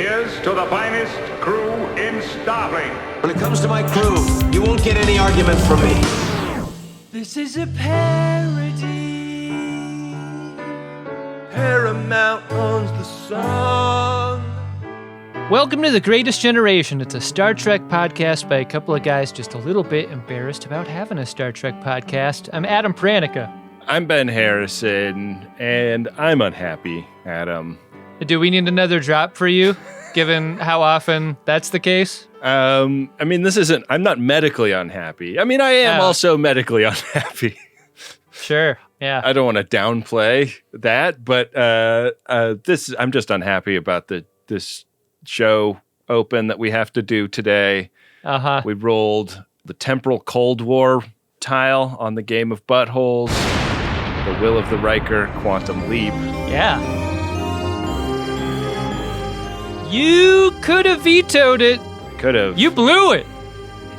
Here's to the finest crew in Starfleet. When it comes to my crew, you won't get any argument from me. This is a parody. Paramount owns the song. Welcome to The Greatest Generation. It's a Star Trek podcast by a couple of guys just a little bit embarrassed about having a Star Trek podcast. I'm Adam Pranica. I'm Ben Harrison, and I'm unhappy, Adam. Do we need another drop for you, given how often that's the case? I'm not medically unhappy. I mean, I am also medically unhappy. Sure, yeah. I don't want to downplay that, but I'm just unhappy about this show open that we have to do today. Uh-huh. We rolled the temporal Cold War tile on the game of buttholes, the Will of the Riker Quantum Leap. Yeah. You could have vetoed it. Could have. You blew it.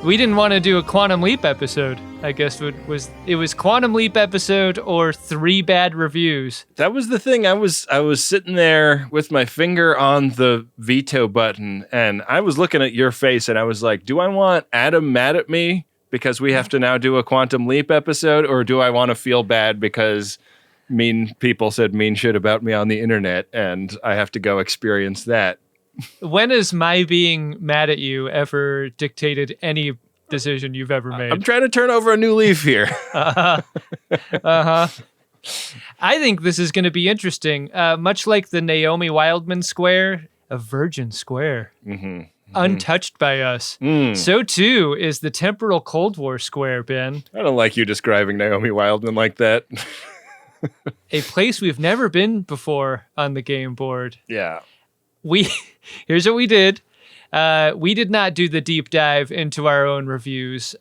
We didn't want to do a Quantum Leap episode. I guess it was Quantum Leap episode or 3 bad reviews. That was the thing. I was sitting there with my finger on the veto button, and I was looking at your face, and I was like, do I want Adam mad at me because we have to now do a Quantum Leap episode, or do I want to feel bad because mean people said mean shit about me on the internet, and I have to go experience that? When has my being mad at you ever dictated any decision you've ever made? I'm trying to turn over a new leaf here. Uh-huh. I think this is going to be interesting. Much like the Naomi Wildman Square, a virgin square, untouched by us. So too is the temporal Cold War Square, Ben. I don't like you describing Naomi Wildman like that. A place we've never been before on the game board. Yeah. Here's what we did. We did not do the deep dive into our own reviews.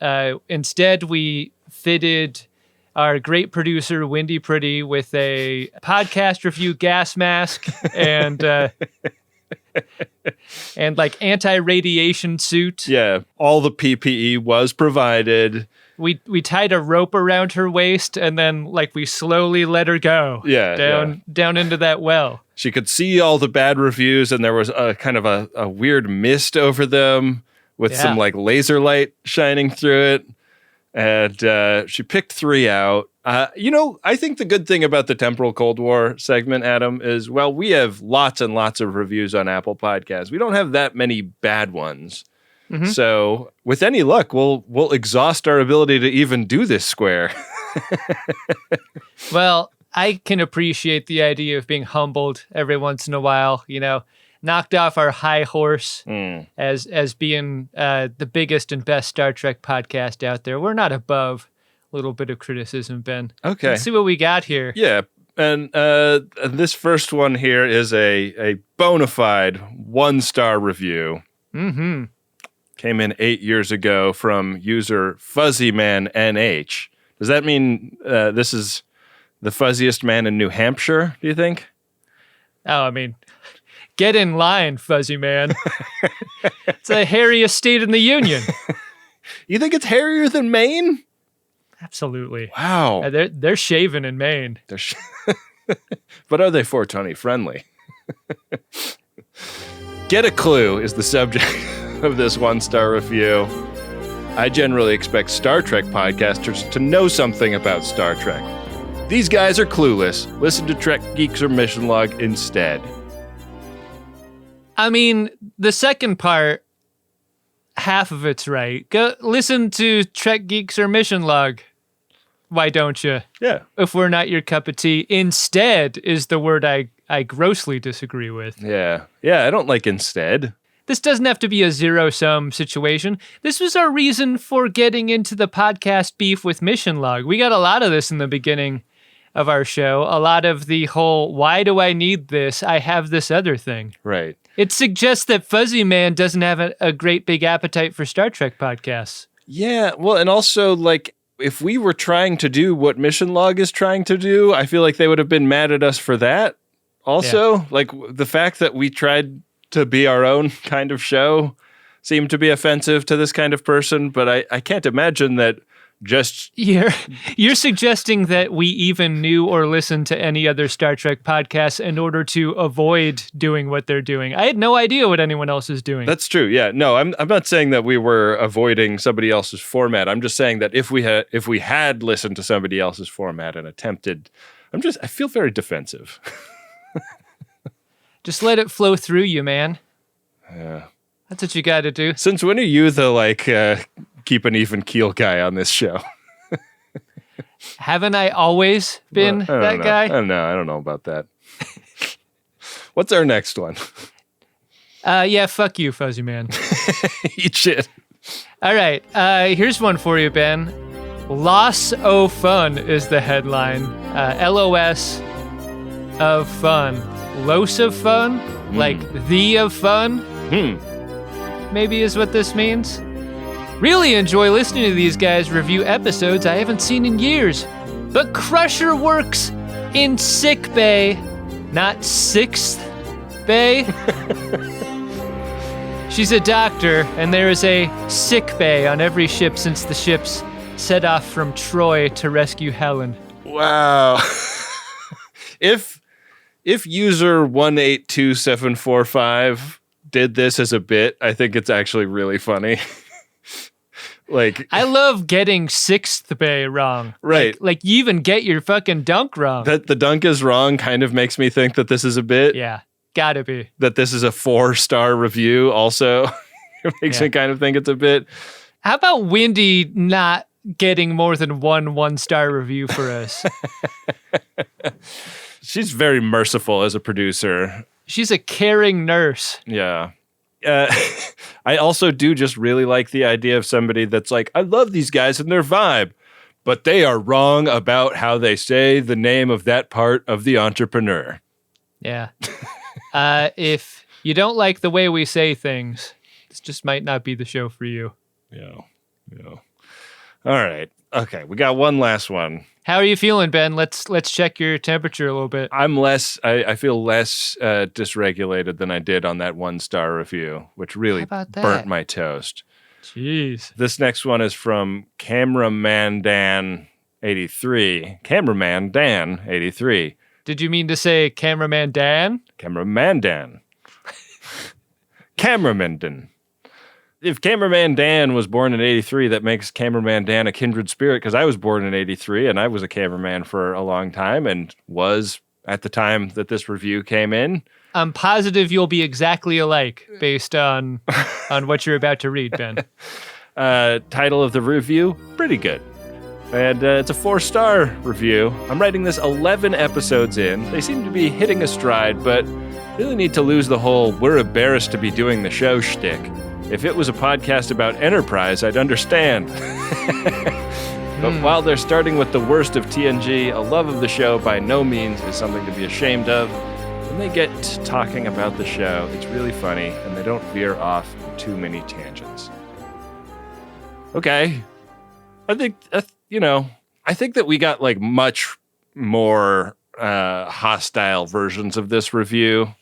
Instead, we fitted our great producer, Windy Pretty, with a podcast review gas mask and like anti-radiation suit. Yeah, all the PPE was provided. We tied a rope around her waist and then like we slowly let her go. Down into that well. She could see all the bad reviews, and there was a kind of a weird mist over them with some like laser light shining through it. And she picked 3 out. I think the good thing about the Temporal Cold War segment, Adam, is, well, we have lots and lots of reviews on Apple Podcasts. We don't have that many bad ones. Mm-hmm. So with any luck, we'll exhaust our ability to even do this square. Well, I can appreciate the idea of being humbled every once in a while, knocked off our high horse as being the biggest and best Star Trek podcast out there. We're not above a little bit of criticism, Ben. Okay. Let's see what we got here. Yeah. And this first one here is a bona fide 1-star review. Mm-hmm. Came in 8 years ago from user FuzzyManNH. Does that mean this is the fuzziest man in New Hampshire, do you think? Oh, I mean, get in line, fuzzy man. It's the hairiest state in the Union. You think it's hairier than Maine? Absolutely. Wow. They're shaven in Maine. But are they 420 friendly? Get a clue is the subject of this 1-star review. I generally expect Star Trek podcasters to know something about Star Trek. These guys are clueless. Listen to Trek Geeks or Mission Log instead. I mean, the second part, half of it's right. Go listen to Trek Geeks or Mission Log. Why don't you? Yeah. If we're not your cup of tea. Instead is the word I grossly disagree with. Yeah. Yeah, I don't like instead. This doesn't have to be a zero-sum situation. This was our reason for getting into the podcast beef with Mission Log. We got a lot of this in the beginning of our show. A lot of the whole, why do I need this? I have this other thing. Right. It suggests that Fuzzy Man doesn't have a great big appetite for Star Trek podcasts. Yeah, well, and also, like, if we were trying to do what Mission Log is trying to do, I feel like they would have been mad at us for that. Also, like, the fact that we tried to be our own kind of show seemed to be offensive to this kind of person, but I can't imagine that just You're suggesting that we even knew or listened to any other Star Trek podcasts in order to avoid doing what they're doing. I had no idea what anyone else is doing. That's true. Yeah. No, I'm not saying that we were avoiding somebody else's format. I'm just saying that if we had listened to somebody else's format and attempted, I feel very defensive. Just let it flow through you, man. Yeah. That's what you got to do. Since when are you the keep an even keel guy on this show? Haven't I always been that guy? I don't know about that. What's our next one? Yeah, fuck you, Fuzzy Man. Eat shit. All right, here's one for you, Ben. Loss o' fun is the headline. LOS of fun. Los of fun? Like the of fun? Maybe is what this means. Really enjoy listening to these guys review episodes I haven't seen in years. But Crusher works in sick bay, not sixth bay. She's a doctor, and there is a sick bay on every ship since the ships set off from Troy to rescue Helen. Wow. If user 182745 did this as a bit, I think it's actually really funny. I love getting sixth bay wrong. Right. Like you even get your fucking dunk wrong. That the dunk is wrong kind of makes me think that this is a bit. Yeah, gotta be. That this is a 4-star review also. It makes me kind of think it's a bit. How about Wendy not getting more than one 1-star review for us? She's very merciful as a producer. She's a caring nurse. Yeah. I also do just really like the idea of somebody that's like, I love these guys and their vibe, but they are wrong about how they say the name of that part of the entrepreneur. Yeah. If you don't like the way we say things, this just might not be the show for you. Yeah. All right. Okay, we got one last one. How are you feeling, Ben? Let's check your temperature a little bit. I feel less dysregulated than I did on that 1-star review, which really burnt my toast. Jeez. This next one is from Cameraman Dan 83. Cameraman Dan 83. Did you mean to say Cameraman Dan? Cameraman Dan. Cameraman Dan. If Cameraman Dan was born in 83, that makes Cameraman Dan a kindred spirit, because I was born in 83 and I was a cameraman for a long time and was at the time that this review came in. I'm positive you'll be exactly alike based on what you're about to read, Ben. Title of the review, pretty good. And it's a 4-star review. I'm writing this 11 episodes in. They seem to be hitting a stride, but really need to lose the whole we're embarrassed to be doing the show shtick. If it was a podcast about Enterprise, I'd understand. But while they're starting with the worst of TNG, a love of the show by no means is something to be ashamed of. When they get talking about the show, it's really funny, and they don't veer off too many tangents. Okay. I think, I think that we got like much more hostile versions of this review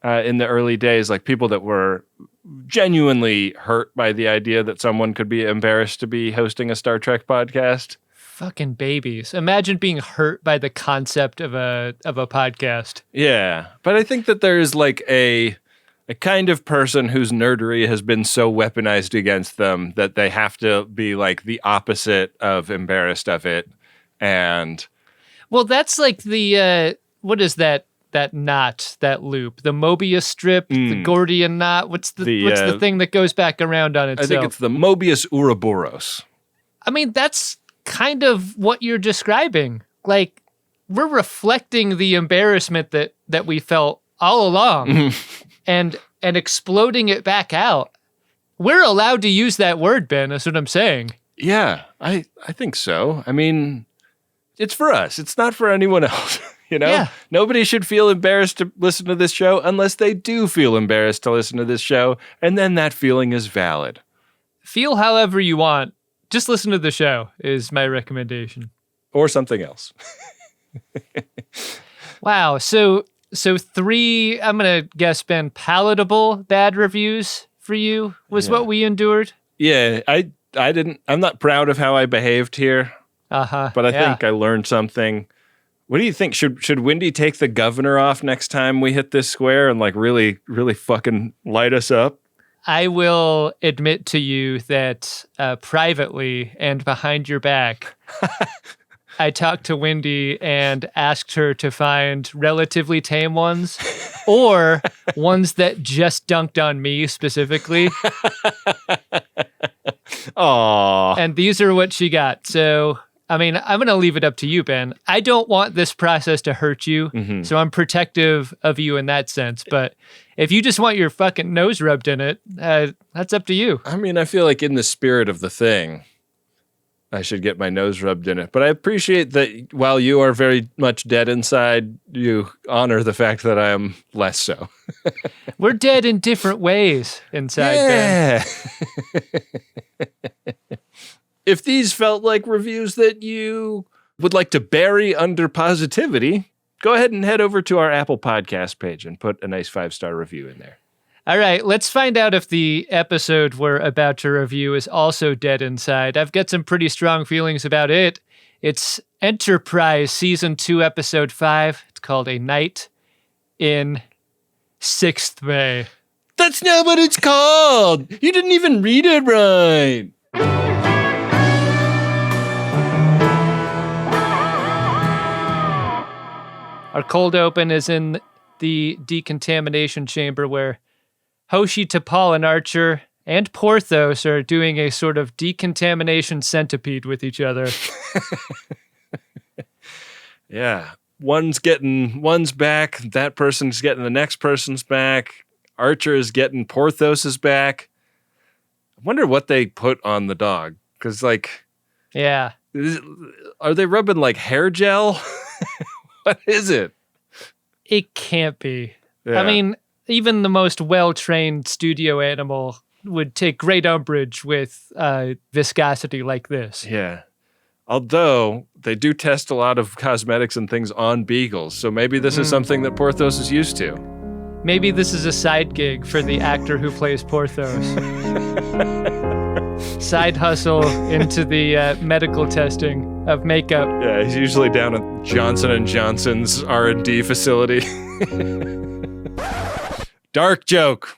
in the early days, like people that were genuinely hurt by the idea that someone could be embarrassed to be hosting a Star Trek podcast. Fucking babies. Imagine being hurt by the concept of a podcast. Yeah. But I think that there's like a kind of person whose nerdery has been so weaponized against them that they have to be like the opposite of embarrassed of it. And well, that's like the what is that knot, that loop, the Mobius strip, the Gordian knot. What's the thing that goes back around on itself? I think it's the Mobius Ouroboros. I mean, that's kind of what you're describing. Like, we're reflecting the embarrassment that we felt all along and exploding it back out. We're allowed to use that word, Ben. That's what I'm saying. Yeah, I think so. I mean, it's for us. It's not for anyone else. Yeah. Nobody should feel embarrassed to listen to this show unless they do feel embarrassed to listen to this show, and then that feeling is valid. Feel however you want. Just listen to the show is my recommendation. Or something else. Wow. So 3, I'm going to guess, Ben, palatable bad reviews for you was what we endured? Yeah, I'm not proud of how I behaved here, but I think I learned something. What do you think? Should Wendy take the governor off next time we hit this square and like really, really fucking light us up? I will admit to you that privately and behind your back, I talked to Wendy and asked her to find relatively tame ones or ones that just dunked on me specifically. Aww. And these are what she got. So, I mean, I'm going to leave it up to you, Ben. I don't want this process to hurt you, so I'm protective of you in that sense. But if you just want your fucking nose rubbed in it, that's up to you. I mean, I feel like in the spirit of the thing, I should get my nose rubbed in it. But I appreciate that while you are very much dead inside, you honor the fact that I am less so. We're dead in different ways inside, Ben. If these felt like reviews that you would like to bury under positivity, go ahead and head over to our Apple Podcast page and put a nice 5-star review in there. All right, let's find out if the episode we're about to review is also dead inside. I've got some pretty strong feelings about it. It's Enterprise Season 2, Episode 5. It's called A Night in 6th Bay. That's not what it's called! You didn't even read it right! Our cold open is in the decontamination chamber where Hoshi, T'Pol, and Archer and Porthos are doing a sort of decontamination centipede with each other. Yeah. One's back, that person's getting the next person's back. Archer is getting Porthos's back. I wonder what they put on the dog. Because, like... Yeah. Are they rubbing, like, hair gel? What is it? It can't be. Yeah. I mean, even the most well-trained studio animal would take great umbrage with viscosity like this. Yeah. Although they do test a lot of cosmetics and things on beagles, so maybe this is something that Porthos is used to. Maybe this is a side gig for the actor who plays Porthos. Side hustle into the medical testing of makeup. Yeah, he's usually down at Johnson & Johnson's R&D facility. Dark joke.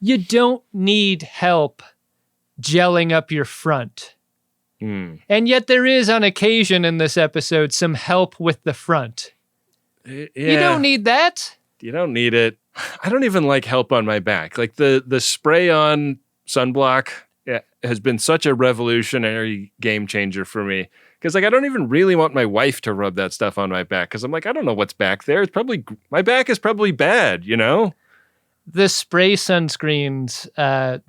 You don't need help gelling up your front. And yet there is, on occasion in this episode, some help with the front. Yeah. You don't need that. You don't need it. I don't even like help on my back. Like the spray-on sunblock has been such a revolutionary game changer for me. Because like I don't even really want my wife to rub that stuff on my back. Because I'm like, I don't know what's back there. It's probably, my back is probably bad, you know? The spray sunscreens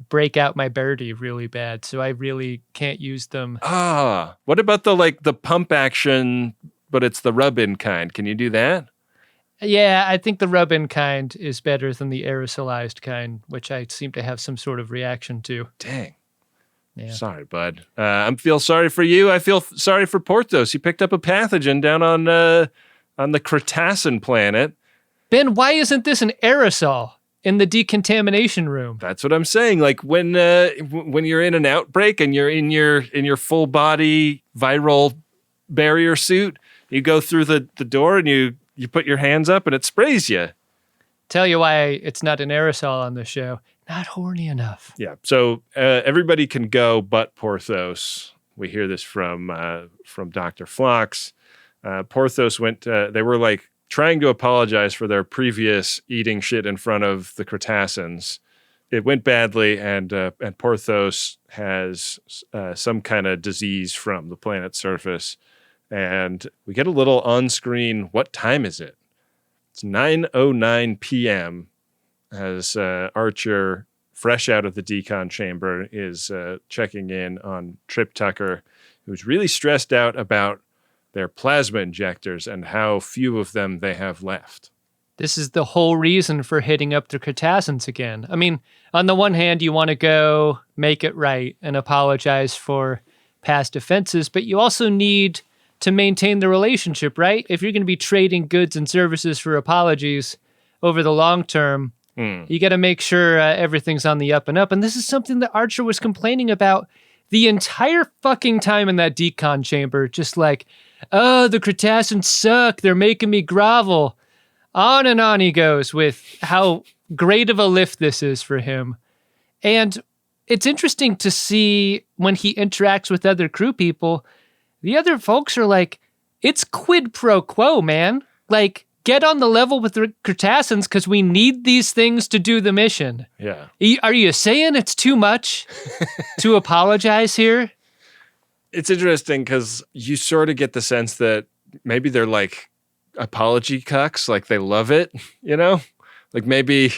break out my birdie really bad, so I really can't use them. What about the pump action, but it's the rub-in kind? Can you do that? Yeah, I think the rub-in kind is better than the aerosolized kind, which I seem to have some sort of reaction to. Dang. Yeah. Sorry, bud. I feel sorry for you. I feel sorry for Porthos. He picked up a pathogen down on the Kreetassan planet. Ben, why isn't this an aerosol in the decontamination room? That's what I'm saying. Like when you're in an outbreak and you're in your full body viral barrier suit, you go through the door and you put your hands up and it sprays you. Tell you why it's not an aerosol on this show. Not horny enough. Yeah. So everybody can go but Porthos. We hear this from Dr. Phlox. Porthos went. They were like trying to apologize for their previous eating shit in front of the Kreetassans. It went badly, and Porthos has some kind of disease from the planet's surface. And we get a little on-screen, what time is it? It's 9:09 p.m. as Archer, fresh out of the decon chamber, is checking in on Trip Tucker, who's really stressed out about their plasma injectors and how few of them they have left. This is the whole reason for hitting up the Kreetassans again. I mean, on the one hand, you want to go make it right and apologize for past offenses, but you also need to maintain the relationship, right? If you're going to be trading goods and services for apologies over the long term, you got to make sure everything's on the up and up. And this is something that Archer was complaining about the entire fucking time in that decon chamber, just like, oh, the Kreetassans suck. They're making me grovel. On and on he goes with how great of a lift this is for him. And it's interesting to see when he interacts with other crew people, the other folks are like, it's quid pro quo, man. Like, get on the level with the Kreetassans because we need these things to do the mission. Yeah. Are you saying it's too much to apologize here? It's interesting because you sort of get the sense that maybe they're like apology cucks, like they love it, you know? Like maybe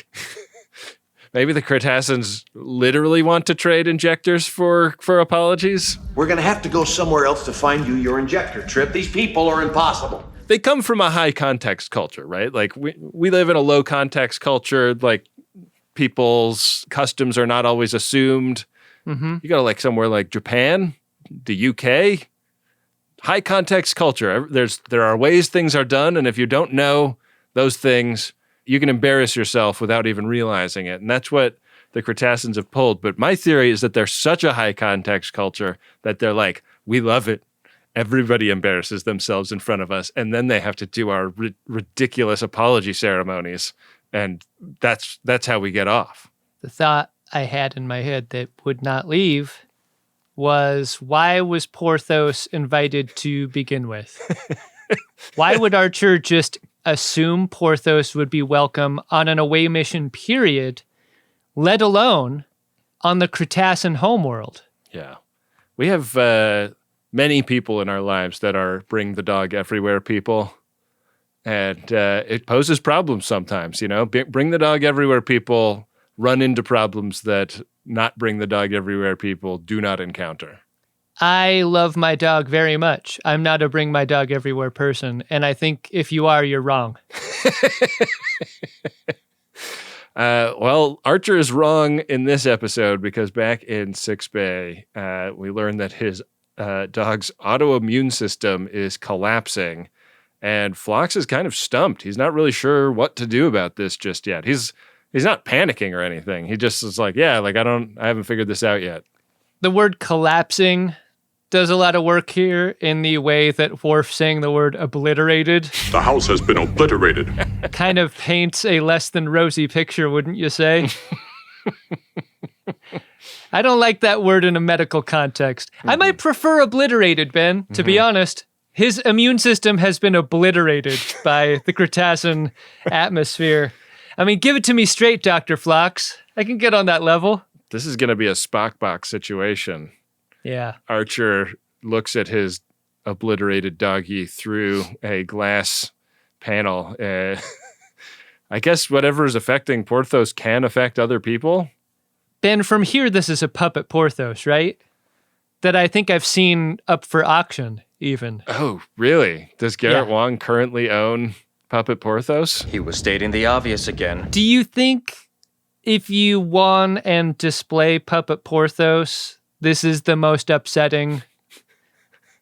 the Kreetassans literally want to trade injectors for apologies. We're gonna have to go somewhere else to find you your injector, Trip. These people are impossible. They come from a high context culture, right? Like we live in a low context culture. Like people's customs are not always assumed. Mm-hmm. You go to like somewhere like Japan, the UK, high context culture. There are ways things are done, and if you don't know those things, you can embarrass yourself without even realizing it. And that's what the Kreetassans have pulled. But my theory is that they're such a high context culture that they're like, we love it. Everybody embarrasses themselves in front of us, and then they have to do our ridiculous apology ceremonies, and that's how we get off. The thought I had in my head that would not leave was, why was Porthos invited to begin with? Why would Archer just assume Porthos would be welcome on an away mission, period, let alone on the Kreetassan homeworld? Yeah. We have many people in our lives that are bring the dog everywhere people, and it poses problems sometimes, you know? Bring the dog everywhere people run into problems that not bring the dog everywhere people do not encounter. I love my dog very much. I'm not a bring my dog everywhere person, and I think if you are, you're wrong. Well, Archer is wrong in this episode because back in Six Bay, we learned that his dog's autoimmune system is collapsing, and Phlox is kind of stumped. He's not really sure what to do about this just yet. He's not panicking or anything. He just is like, yeah, like I haven't figured this out yet. The word collapsing does a lot of work here in the way that Worf saying the word obliterated. The house has been obliterated. Kind of paints a less than rosy picture, wouldn't you say? I don't like that word in a medical context. Mm-hmm. I might prefer obliterated, Ben. To be honest, his immune system has been obliterated by the Kreetassan atmosphere. I mean, give it to me straight, Dr. Phlox. I can get on that level. This is going to be a Spock box situation. Yeah. Archer looks at his obliterated doggy through a glass panel. I guess whatever is affecting Porthos can affect other people. Ben, from here, this is a puppet Porthos, right? That I think I've seen up for auction, even. Oh, really? Does Garrett Wang currently own puppet Porthos? He was stating the obvious again. Do you think if you won and display puppet Porthos, this is the most upsetting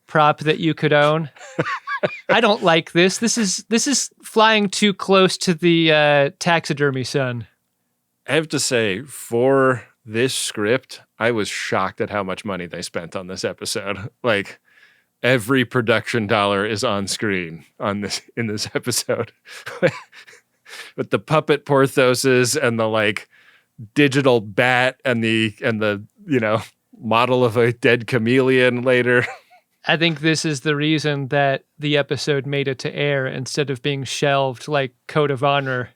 prop that you could own? I don't like this. This is flying too close to the taxidermy sun. I have to say, for this script, I was shocked at how much money they spent on this episode. Like, every production dollar is on screen in this episode. With the puppet Porthoses and the like digital bat and the model of a dead chameleon later. I think this is the reason that the episode made it to air instead of being shelved like Code of Honor.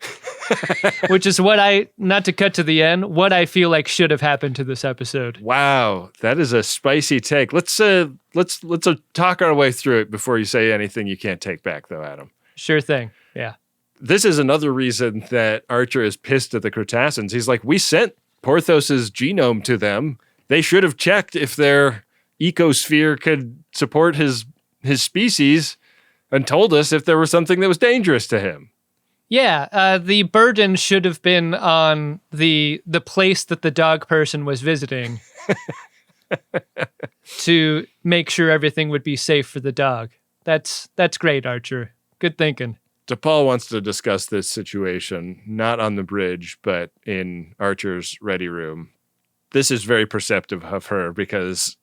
Which is not to cut to the end, what I feel like should have happened to this episode. Wow, that is a spicy take. Let's talk our way through it before you say anything you can't take back, though, Adam. Sure thing. Yeah. This is another reason that Archer is pissed at the Kreetassans. He's like, we sent Porthos's genome to them. They should have checked if their ecosphere could support his species and told us if there was something that was dangerous to him. Yeah, the burden should have been on the place that the dog person was visiting to make sure everything would be safe for the dog. That's great, Archer. Good thinking. DePaul wants to discuss this situation, not on the bridge, but in Archer's ready room. This is very perceptive of her because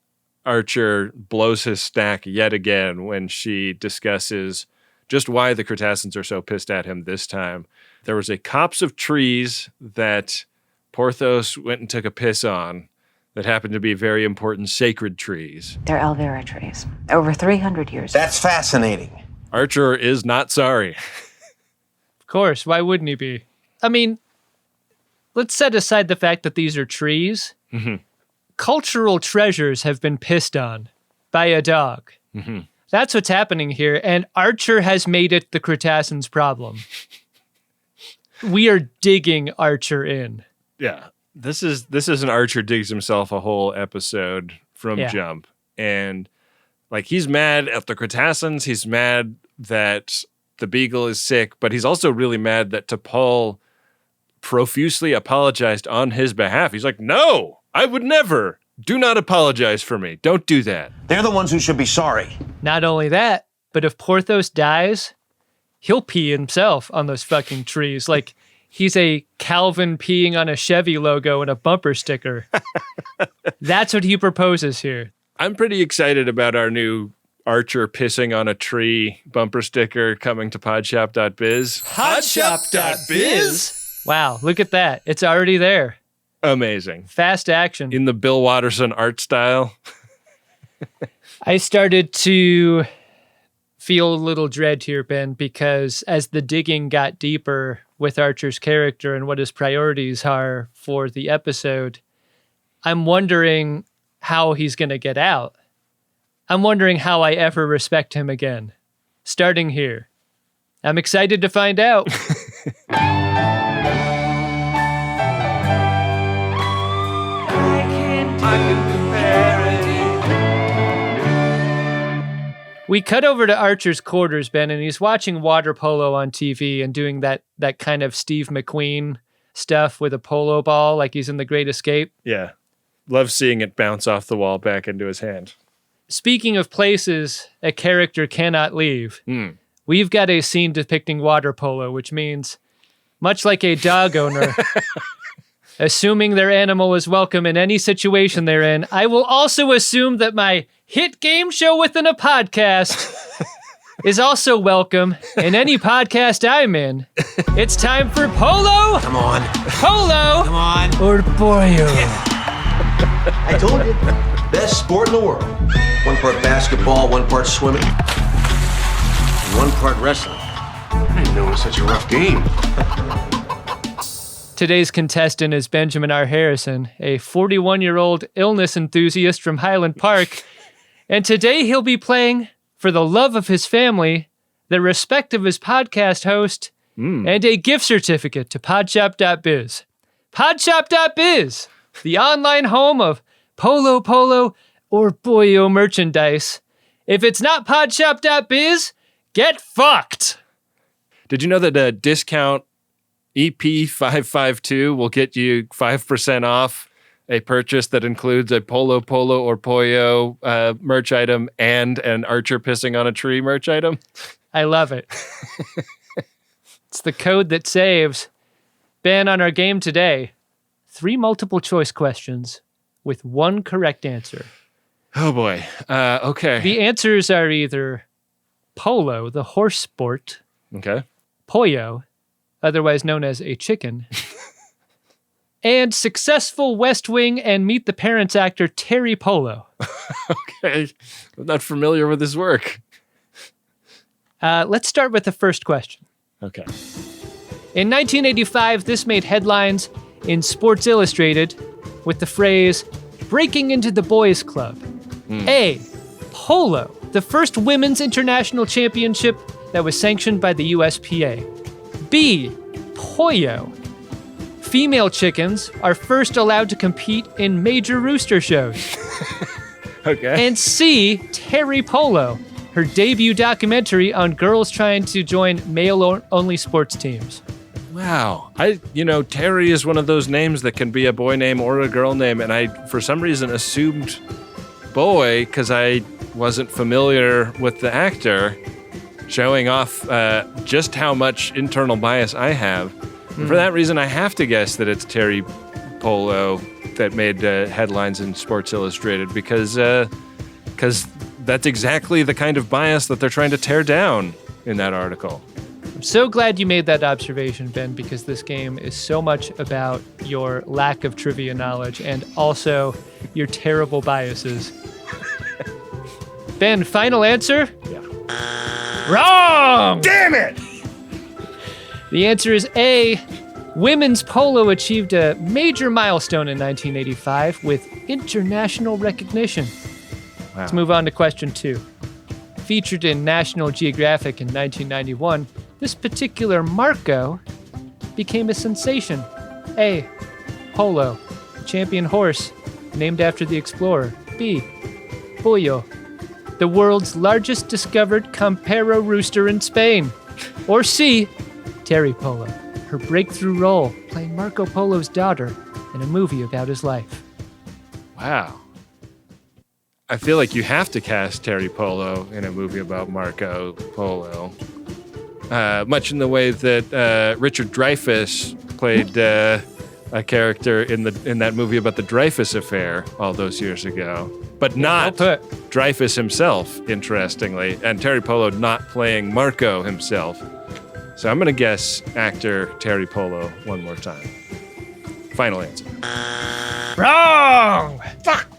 Archer blows his stack yet again when she discusses just why the Kreetassans are so pissed at him this time. There was a copse of trees that Porthos went and took a piss on that happened to be very important sacred trees. They're Elvira trees. Over 300 years. That's fascinating. Archer is not sorry. Of course, why wouldn't he be? I mean, let's set aside the fact that these are trees. Mm-hmm. Cultural treasures have been pissed on by a dog. Mm-hmm. That's what's happening here, and Archer has made it the Kreetassans' problem. We are digging Archer in. Yeah. This is an Archer digs himself a whole episode from Jump. And like he's mad at the Kreetassans, he's mad that the Beagle is sick, but he's also really mad that T'Pol profusely apologized on his behalf. He's like, no, I would never. Do not apologize for me. Don't do that. They're the ones who should be sorry. Not only that, but if Porthos dies, he'll pee himself on those fucking trees. Like he's a Calvin peeing on a Chevy logo and a bumper sticker. That's what he proposes here. I'm pretty excited about our new Archer pissing on a tree bumper sticker coming to podshop.biz. Podshop.biz? Wow, look at that. It's already there. Amazing. Fast action. In the Bill Watterson art style. I started to feel a little dread here, Ben, because as the digging got deeper with Archer's character and what his priorities are for the episode, I'm wondering how he's going to get out. I'm wondering how I ever respect him again. Starting here. I'm excited to find out. We cut over to Archer's quarters, Ben, and he's watching water polo on TV and doing that kind of Steve McQueen stuff with a polo ball like he's in The Great Escape. Yeah. Love seeing it bounce off the wall back into his hand. Speaking of places a character cannot leave, we've got a scene depicting water polo, which means, much like a dog owner, assuming their animal is welcome in any situation they're in, I will also assume that my hit game show within a podcast is also welcome in any podcast I'm in. It's time for Polo. Come on. Polo. Come on. Or Boyo. I told you. Best sport in the world. One part basketball, one part swimming, and one part wrestling. I didn't know it was such a rough game. Today's contestant is Benjamin R. Harrison, a 41-year-old illness enthusiast from Highland Park. And today he'll be playing, for the love of his family, the respect of his podcast host, and a gift certificate to podshop.biz. Podshop.biz, the online home of Polo, or Boyo merchandise. If it's not podshop.biz, get fucked. Did you know that a discount EP552 will get you 5% off a purchase that includes a Polo or Poyo merch item and an Archer pissing on a tree merch item? I love it. It's the code that saves. Ben, on our game today, 3 multiple choice questions with 1 correct answer. Oh boy. Okay. The answers are either polo, the horse sport, Okay. Poyo, otherwise known as a chicken, and successful West Wing and Meet the Parents actor Terry Polo. Okay. I'm not familiar with his work. Let's start with the first question. Okay. In 1985, this made headlines in Sports Illustrated with the phrase, breaking into the boys club. A, polo, the first women's international championship that was sanctioned by the USPA. B, Poyo, female chickens are first allowed to compete in major rooster shows. Okay. And C, Terry Polo, her debut documentary on girls trying to join male-only sports teams. Wow. Terry is one of those names that can be a boy name or a girl name, and I, for some reason, assumed boy because I wasn't familiar with the actor, showing off just how much internal bias I have. And for that reason, I have to guess that it's Terry Polo that made headlines in Sports Illustrated because because that's exactly the kind of bias that they're trying to tear down in that article. I'm so glad you made that observation, Ben, because this game is so much about your lack of trivia knowledge and also your terrible biases. Ben, final answer? Yeah. Wrong! Damn it! The answer is A. Women's polo achieved a major milestone in 1985 with international recognition. Wow. Let's move on to question 2. Featured in National Geographic in 1991, this particular Marco became a sensation. A. Polo, champion horse, named after the explorer. B. Pollo, the world's largest discovered Campero rooster in Spain. Or C. Terry Polo, her breakthrough role playing Marco Polo's daughter in a movie about his life. Wow. I feel like you have to cast Terry Polo in a movie about Marco Polo. Much in the way that Richard Dreyfuss played a character in that movie about the Dreyfus affair all those years ago. But not Dreyfus himself, interestingly, and Terry Polo not playing Marco himself. So I'm going to guess actor Terry Polo one more time. Final answer. Wrong! Fuck!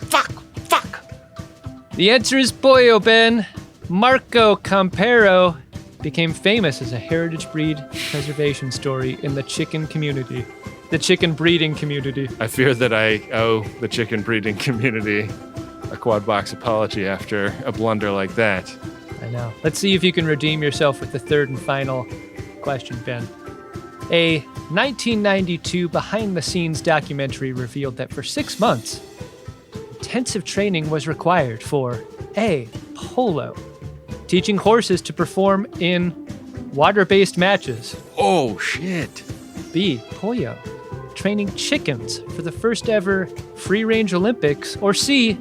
The answer is Pollo, Ben. Marco Campero became famous as a heritage breed preservation story in the chicken community. The chicken breeding community. I fear that I owe the chicken breeding community a quad box apology after a blunder like that. I know. Let's see if you can redeem yourself with the third and final question, Ben. A 1992 behind-the-scenes documentary revealed that for 6 months, intensive training was required for A. Polo, teaching horses to perform in water-based matches. Oh, shit. B. Pollo, training chickens for the first ever free-range Olympics. Or C.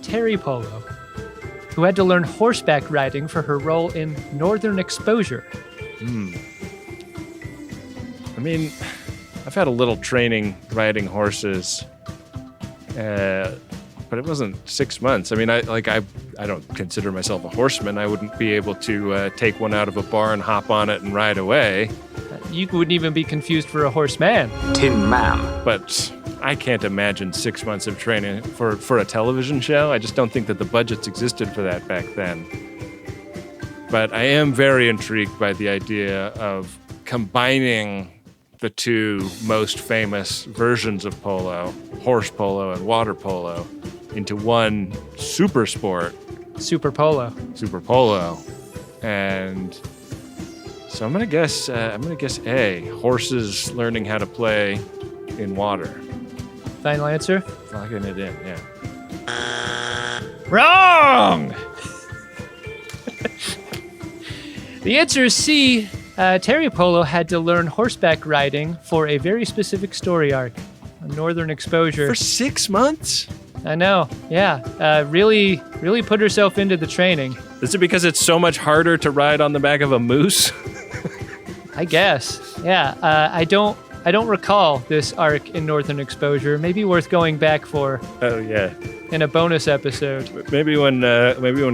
Terry Polo, who had to learn horseback riding for her role in Northern Exposure. I mean, I've had a little training riding horses, but it wasn't 6 months. I mean, I don't consider myself a horseman. I wouldn't be able to take one out of a barn, hop on it, and ride away. You wouldn't even be confused for a horseman. Tin Man. But I can't imagine 6 months of training for a television show. I just don't think that the budgets existed for that back then. But I am very intrigued by the idea of combining the two most famous versions of polo, horse polo and water polo, into one super sport. Super Polo. Super polo. And so I'm gonna guess A, horses learning how to play in water. Final answer? Locking it in, yeah. Wrong! The answer is C. Terry Polo had to learn horseback riding for a very specific story arc, a Northern Exposure. For 6 months? I know, yeah. Really put herself into the training. Is it because it's so much harder to ride on the back of a moose? I guess, yeah. I don't recall this arc in Northern Exposure. Maybe worth going back for. Oh yeah. In a bonus episode. Maybe when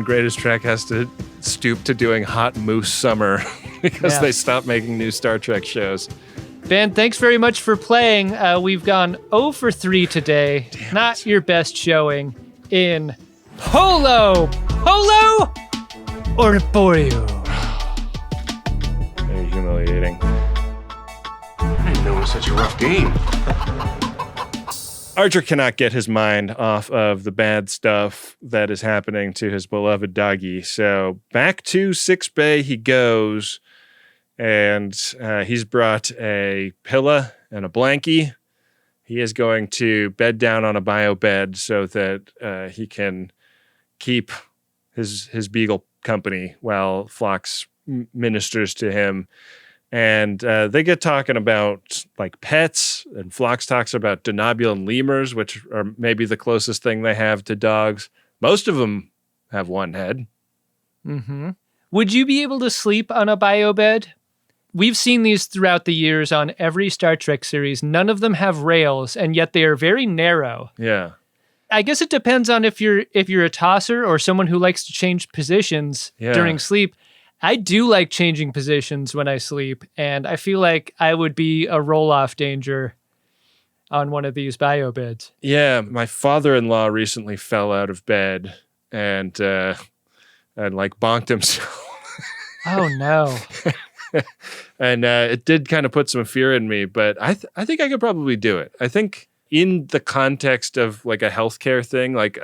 Greatest Trek has to stoop to doing Hot Moose Summer because they stopped making new Star Trek shows. Ben, thanks very much for playing. We've gone 0 for 3 today. Not your best showing in Polo or Pollo. Very humiliating. I didn't know it was such a rough game. Archer cannot get his mind off of the bad stuff that is happening to his beloved doggy. So back to 6 Bay he goes, and he's brought a pillow and a blankie. He is going to bed down on a biobed so that he can keep his beagle company while Phlox ministers to him. And they get talking about like pets, and Phlox talks about denobulin lemurs, which are maybe the closest thing they have to dogs. Most of them have one head. Mm-hmm. Would you be able to sleep on a biobed? We've seen these throughout the years on every Star Trek series. None of them have rails, and yet they are very narrow. Yeah. I guess it depends on if you're a tosser or someone who likes to change positions during sleep. I do like changing positions when I sleep, and I feel like I would be a roll-off danger on one of these biobeds. Yeah, my father-in-law recently fell out of bed and like bonked himself. Oh no. And it did kind of put some fear in me, but I think I could probably do it. I think in the context of like a healthcare thing, like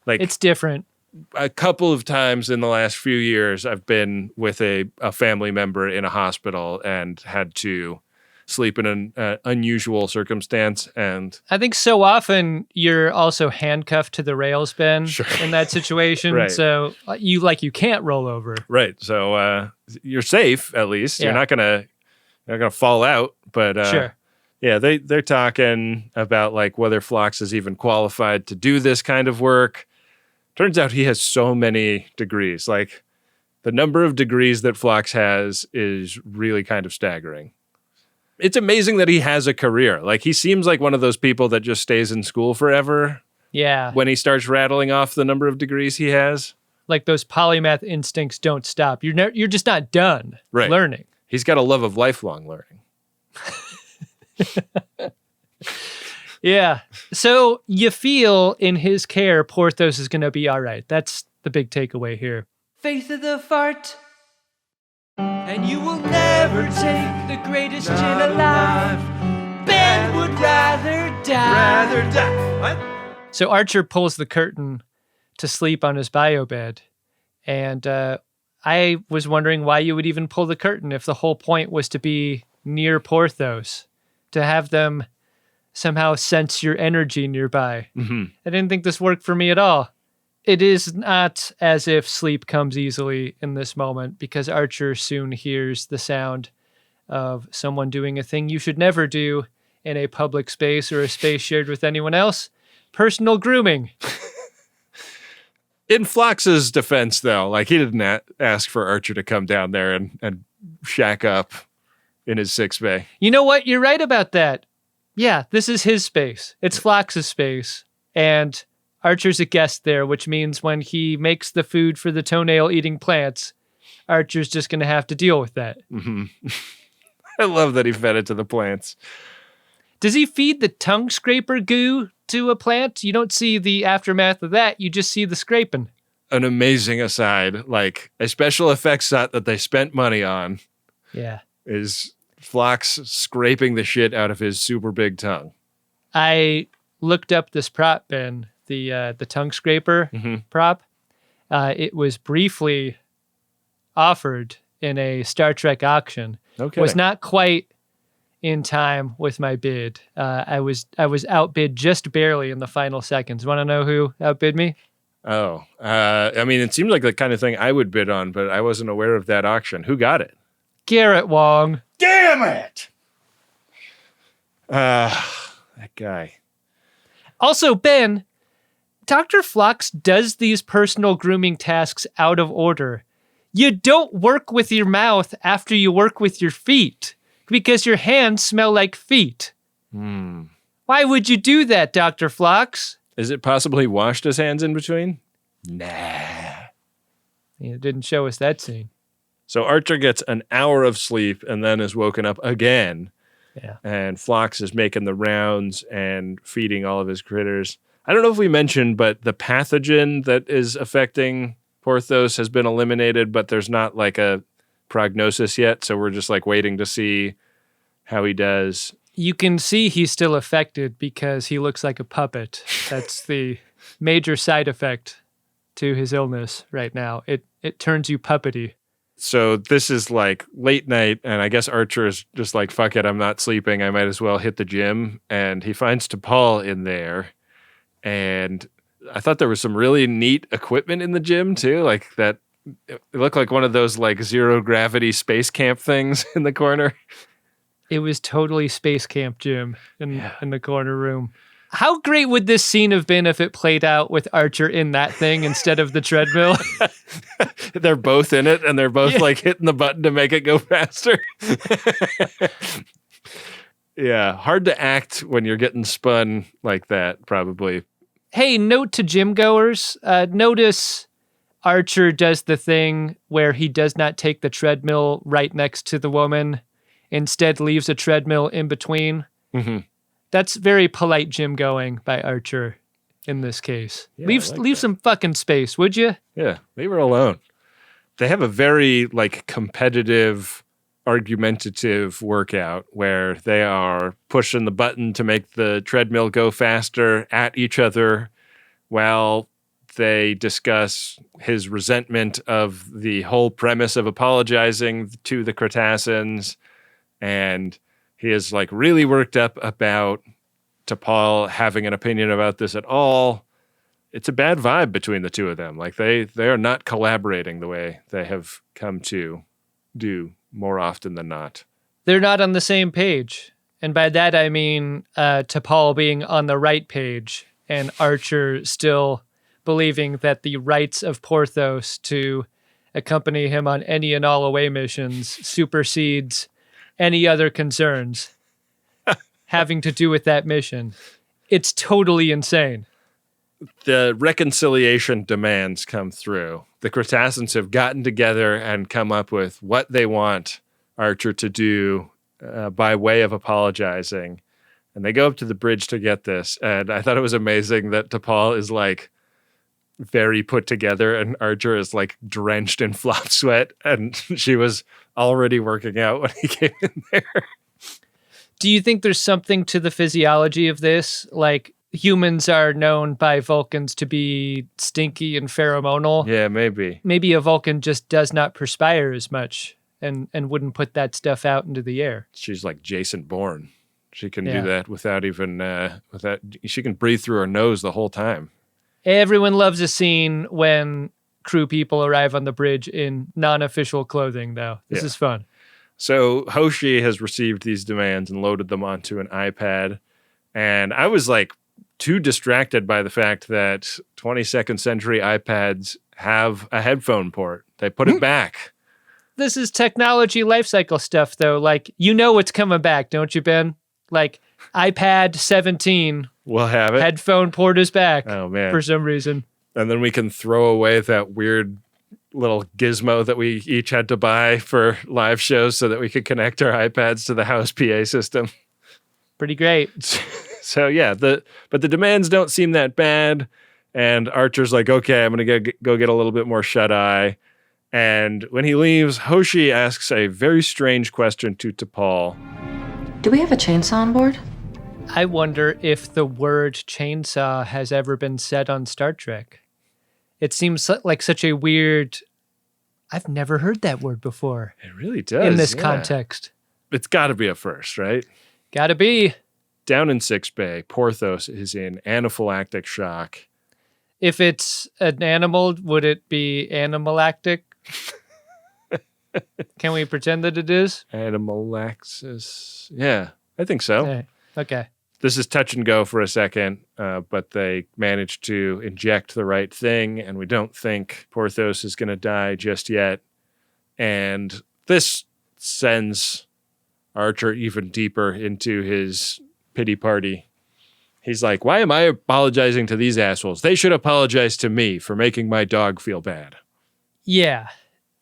it's different. A couple of times in the last few years, I've been with a family member in a hospital and had to sleep in an unusual circumstance. And I think so often you're also handcuffed to the rails, Ben, in that situation. Right. So you can't roll over. Right. So you're safe, at least. Yeah. You're not gonna fall out. But Sure. Yeah, they're talking about like whether Phlox is even qualified to do this kind of work. Turns out he has so many degrees. Like the number of degrees that Phlox has is really kind of staggering. It's amazing that he has a career. Like he seems like one of those people that just stays in school forever. Yeah. When he starts rattling off the number of degrees he has. Like those polymath instincts don't stop. You're just not done learning. He's got a love of lifelong learning. Yeah. So you feel in his care, Porthos is going to be all right. That's the big takeaway here. Faith of the fart. And you will never take the greatest gin alive. Ben would rather die. What? So Archer pulls the curtain to sleep on his biobed. And I was wondering why you would even pull the curtain if the whole point was to be near Porthos, to have them somehow sense your energy nearby. Mm-hmm. I didn't think this worked for me at all. It is not as if sleep comes easily in this moment, because Archer soon hears the sound of someone doing a thing you should never do in a public space or a space shared with anyone else: personal grooming. In Phlox's defense, though, like he didn't ask for Archer to come down there and shack up in his 6-bay. You know what? You're right about that. Yeah, this is his space. It's Phlox's space. And Archer's a guest there, which means when he makes the food for the toenail-eating plants, Archer's just going to have to deal with that. Mm-hmm. I love that he fed it to the plants. Does he feed the tongue scraper goo to a plant? You don't see the aftermath of that. You just see the scraping. An amazing aside, like a special effects set that they spent money on. Yeah. Is Phlox scraping the shit out of his super big tongue. I looked up this prop, Ben, the tongue scraper prop. It was briefly offered in a Star Trek auction. Okay. Was not quite in time with my bid. I was outbid just barely in the final seconds. Want to know who outbid me? Oh, I mean, it seemed like the kind of thing I would bid on, but I wasn't aware of that auction. Who got it? Garrett Wong. Damn it! That guy. Also, Ben, Dr. Phlox does these personal grooming tasks out of order. You don't work with your mouth after you work with your feet, because your hands smell like feet. Why would you do that, Dr. Phlox? Is it possible he washed his hands in between? Nah. It didn't show us that scene. So Archer gets an hour of sleep and then is woken up again. Yeah. And Phlox is making the rounds and feeding all of his critters. I don't know if we mentioned, but the pathogen that is affecting Porthos has been eliminated, but there's not like a prognosis yet. So we're just like waiting to see how he does. You can see he's still affected because he looks like a puppet. That's the major side effect to his illness right now. It turns you puppety. So this is like late night, and I guess Archer is just like, fuck it, I'm not sleeping. I might as well hit the gym. And he finds T'Pol in there. And I thought there was some really neat equipment in the gym too. Like that, it looked like one of those like zero gravity space camp things in the corner. It was totally Space Camp Gym in the corner room. How great would this scene have been if it played out with Archer in that thing instead of the treadmill? They're both in it, and they're both like hitting the button to make it go faster. Yeah, hard to act when you're getting spun like that, probably. Hey, note to gym goers, notice Archer does the thing where he does not take the treadmill right next to the woman, instead leaves a treadmill in between. Mm-hmm. That's very polite gym going by Archer in this case. Yeah, leave some fucking space, would you? Yeah, leave her alone. They have a very competitive, argumentative workout where they are pushing the button to make the treadmill go faster at each other while they discuss his resentment of the whole premise of apologizing to the Kreetassans. And he is really worked up about T'Pol having an opinion about this at all. It's a bad vibe between the two of them. They are not collaborating the way they have come to do more often than not. They're not on the same page. And by that, I mean T'Pol being on the right page and Archer still believing that the rights of Porthos to accompany him on any and all away missions supersedes any other concerns having to do with that mission. It's totally insane. The reconciliation demands come through. The Kreetassans have gotten together and come up with what they want Archer to do by way of apologizing. And they go up to the bridge to get this. And I thought it was amazing that T'Pol is very put together and Archer is drenched in flop sweat. And she was already working out when he came in there. Do you think there's something to the physiology of this? Humans are known by Vulcans to be stinky and pheromonal. Yeah, maybe. Maybe a Vulcan just does not perspire as much and wouldn't put that stuff out into the air. She's like Jason Bourne. She can do that without even, she can breathe through her nose the whole time. Everyone loves a scene when crew people arrive on the bridge in non-official clothing, though. This is fun. So Hoshi has received these demands and loaded them onto an iPad. And I was too distracted by the fact that 22nd century iPads have a headphone port. They put it back. This is technology life cycle stuff, though. You know what's coming back, don't you, Ben? iPad 17. We'll have it. Headphone port is back. Oh, man. For some reason. And then we can throw away that weird little gizmo that we each had to buy for live shows so that we could connect our iPads to the house PA system. Pretty great. So yeah, but the demands don't seem that bad. And Archer's okay, I'm going to go get a little bit more shut-eye. And when he leaves, Hoshi asks a very strange question to T'Pol. Do we have a chainsaw on board? I wonder if the word chainsaw has ever been said on Star Trek. It seems like such a weird... I've never heard that word before. It really does. In this context. It's got to be a first, right? Gotta be. Down in Sick Bay, Porthos is in anaphylactic shock. If it's an animal, would it be animalactic? Can we pretend that it is? Animalaxis. Yeah, I think so. Okay. This is touch and go for a second, but they managed to inject the right thing, and we don't think Porthos is going to die just yet. And this sends Archer even deeper into his pity party. He's like, why am I apologizing to these assholes? They should apologize to me for making my dog feel bad. Yeah.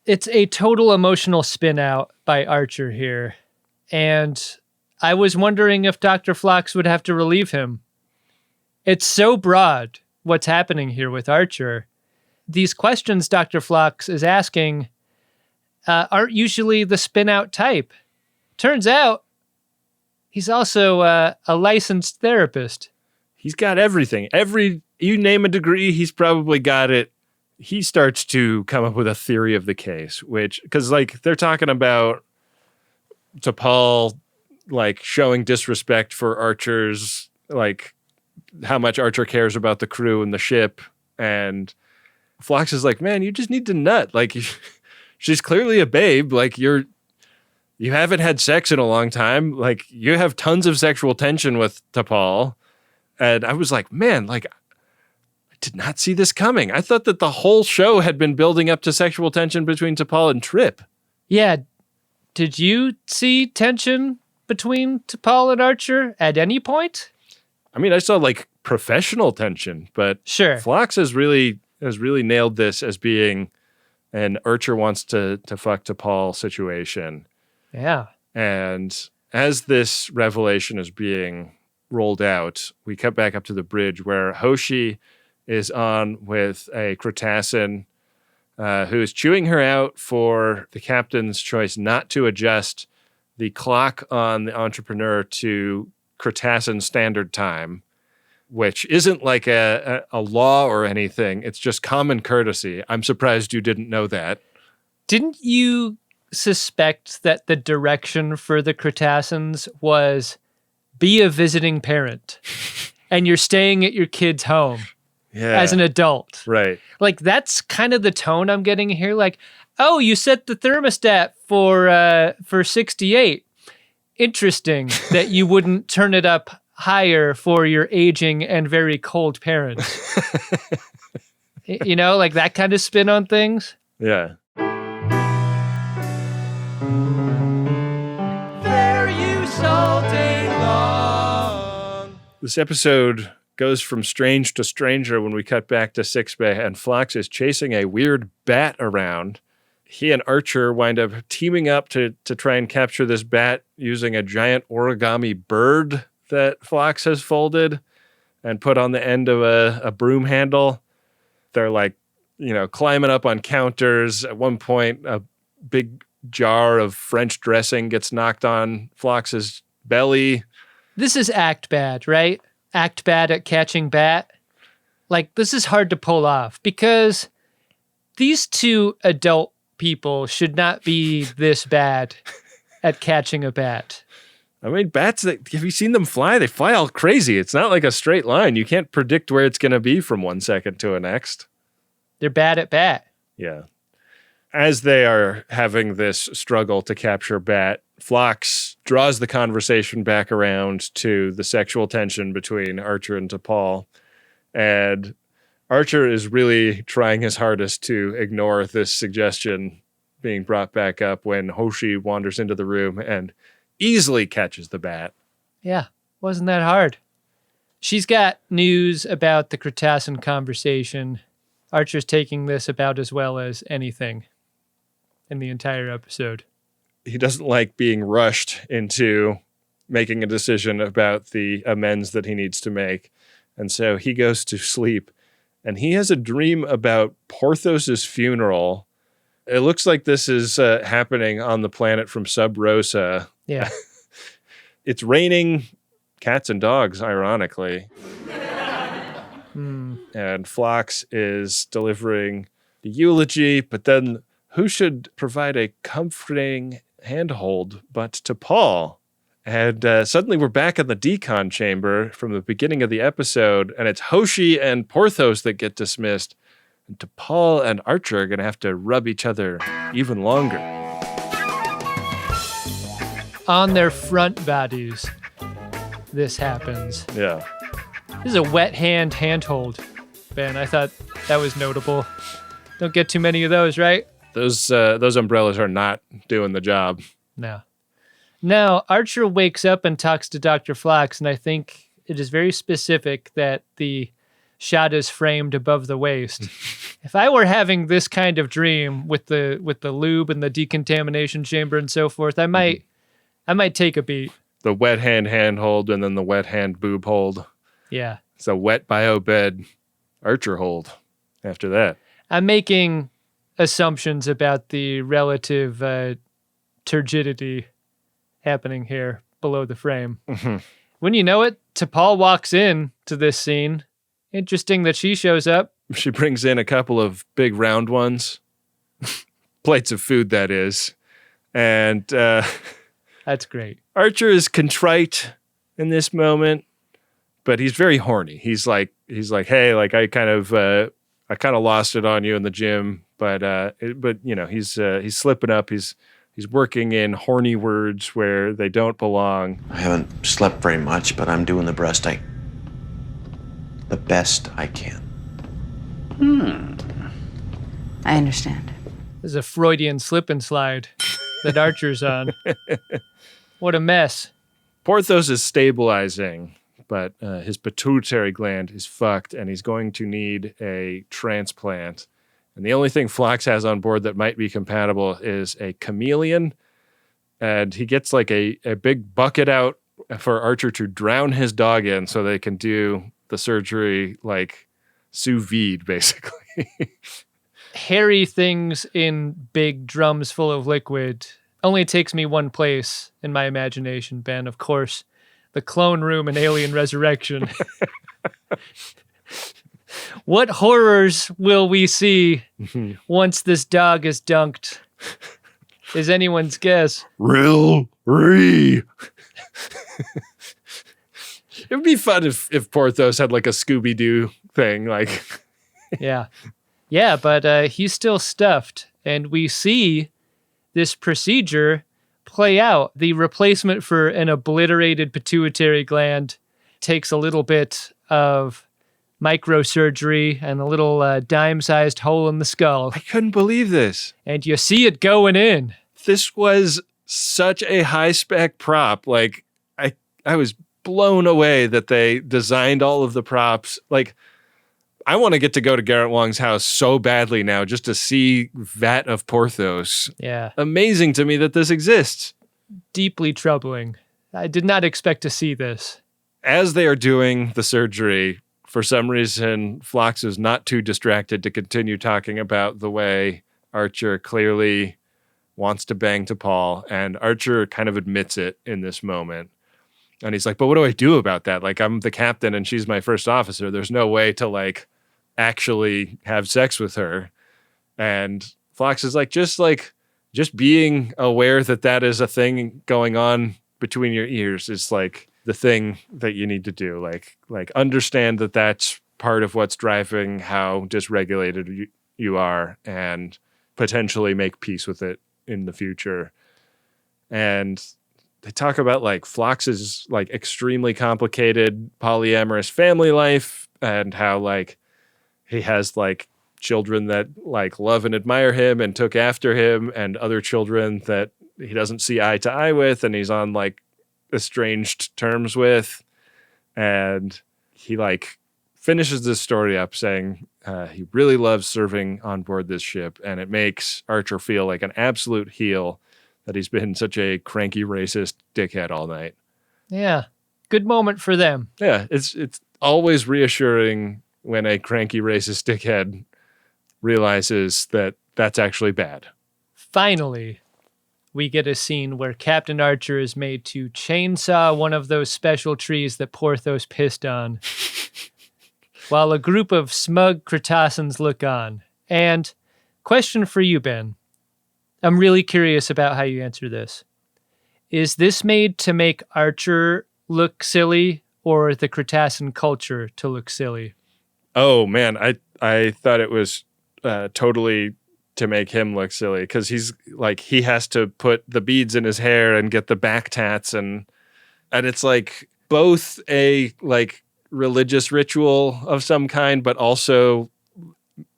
It's a total emotional spin out by Archer here. And I was wondering if Dr. Phlox would have to relieve him. It's so broad what's happening here with Archer. These questions Dr. Phlox is asking aren't usually the spin out type. Turns out he's also a licensed therapist. He's got everything. You name a degree, he's probably got it. He starts to come up with a theory of the case, because they're talking about T'Pol showing disrespect for Archer's, how much Archer cares about the crew and the ship. And Phlox is man, you just need to nut. She's clearly a babe. You haven't had sex in a long time. You have tons of sexual tension with T'Pol. And I was man, I did not see this coming. I thought that the whole show had been building up to sexual tension between T'Pol and Trip. Yeah. Did you see tension between T'Pol and Archer at any point? I mean, I saw like professional tension, but Sure. Phlox has really nailed this as being an Archer wants to fuck T'Pol situation. Yeah. And as this revelation is being rolled out, we cut back up to the bridge where Hoshi is on with a Kreetassan who is chewing her out for the captain's choice not to adjust the clock on the entrepreneur to Kreetassan standard time, which isn't like a law or anything. It's just common courtesy. I'm surprised you didn't know that. Didn't you suspect that the direction for the Kreetassans was be a visiting parent and you're staying at your kid's home as an adult? Right. Like, that's kind of the tone I'm getting here. Like, oh, you set the thermostat for 68. Interesting that you wouldn't turn it up higher for your aging and very cold parents. You know, like that kind of spin on things. Yeah. This episode goes from strange to stranger when we cut back to Sickbay, and Phlox is chasing a weird bat around. He and Archer wind up teaming up to try and capture this bat using a giant origami bird that Phlox has folded and put on the end of a broom handle. They're like, climbing up on counters. At one point, a big jar of French dressing gets knocked on Phlox's belly. This is act bad, right? Act bad at catching bat. Like, this is hard to pull off because these two adult people should not be this bad at catching a bat. I mean, bats, have you seen them fly? They fly all crazy. It's not like a straight line. You can't predict where it's going to be from one second to the next. They're bad at bat. Yeah. As they are having this struggle to capture bat, Phlox draws the conversation back around to the sexual tension between Archer and T'Pol. And Archer is really trying his hardest to ignore this suggestion being brought back up when Hoshi wanders into the room and easily catches the bat. Yeah, wasn't that hard. She's got news about the Kreetassan conversation. Archer's taking this about as well as anything in the entire episode. He doesn't like being rushed into making a decision about the amends that he needs to make. And so he goes to sleep and he has a dream about Porthos' funeral. It looks like this is happening on the planet from Sub Rosa. Yeah. It's raining cats and dogs, ironically. And Phlox is delivering the eulogy, but then who should provide a comforting handhold but T'Pol? And suddenly we're back in the decon chamber from the beginning of the episode, and it's Hoshi and Porthos that get dismissed. And T'Pol and Archer are going to have to rub each other even longer. On their front bodies, this happens. Yeah. This is a wet handhold, Ben. I thought that was notable. Don't get too many of those, right? Those umbrellas are not doing the job. No. Now, Archer wakes up and talks to Dr. Phlox, and I think it is very specific that the shot is framed above the waist. If I were having this kind of dream with the lube and the decontamination chamber and so forth, I might take a beat. The wet hand hold and then the wet hand boob hold. Yeah. It's a wet biobed Archer hold after that. I'm making assumptions about the relative turgidity happening here below the frame. Mm-hmm. When you know it, T'Pol walks in to this scene. Interesting that she shows up. She brings in a couple of big round ones. Plates of food, that is. And That's great. Archer is contrite in this moment, but he's very horny. He's like, hey, like I kind of lost it on you in the gym, but he's slipping up. He's working in horny words where they don't belong. I haven't slept very much, but I'm doing the best I can. I understand. This is a Freudian slip and slide that Archer's on. What a mess. Porthos is stabilizing, but his pituitary gland is fucked, and he's going to need a transplant. And the only thing Phlox has on board that might be compatible is a chameleon, and he gets like a big bucket out for Archer to drown his dog in so they can do the surgery like sous vide, basically. Hairy things in big drums full of liquid only takes me one place in my imagination, Ben. Of course, the clone room in Alien Resurrection. What horrors will we see once this dog is dunked? Is anyone's guess. It would be fun if Porthos had like a Scooby-Doo thing. Like, Yeah. Yeah, but he's still stuffed. And we see this procedure play out. The replacement for an obliterated pituitary gland takes a little bit of microsurgery and a little dime-sized hole in the skull. I couldn't believe this. And you see it going in. This was such a high-spec prop. Like, I was blown away that they designed all of the props. Like, I want to get to go to Garrett Wang's house so badly now just to see Vat of Porthos. Yeah. Amazing to me that this exists. Deeply troubling. I did not expect to see this. As they are doing the surgery, for some reason, Phlox is not too distracted to continue talking about the way Archer clearly wants to bang T'Pol, and Archer kind of admits it in this moment. And he's like, but what do I do about that? Like, I'm the captain and she's my first officer. There's no way to, like, actually have sex with her. And Phlox is like, just being aware that that is a thing going on between your ears is, like, the thing that you need to do. Like understand that that's part of what's driving how dysregulated you are and potentially make peace with it in the future. And they talk about like Phlox's like extremely complicated polyamorous family life and how like he has like children that like love and admire him and took after him and other children that he doesn't see eye to eye with and he's on like estranged terms with. And he like finishes this story up saying he really loves serving on board this ship, and it makes Archer feel like an absolute heel that he's been such a cranky racist dickhead all night. Yeah. Good moment for them. Yeah, it's always reassuring when a cranky racist dickhead realizes that that's actually bad. Finally, we get a scene where Captain Archer is made to chainsaw one of those special trees that Porthos pissed on, while a group of smug Kreetassans look on. And question for you, Ben. I'm really curious about how you answer this. Is this made to make Archer look silly or the Kreetassan culture to look silly? Oh, man, I thought it was totally to make him look silly because he's like he has to put the beads in his hair and get the back tats and it's like both a like religious ritual of some kind, but also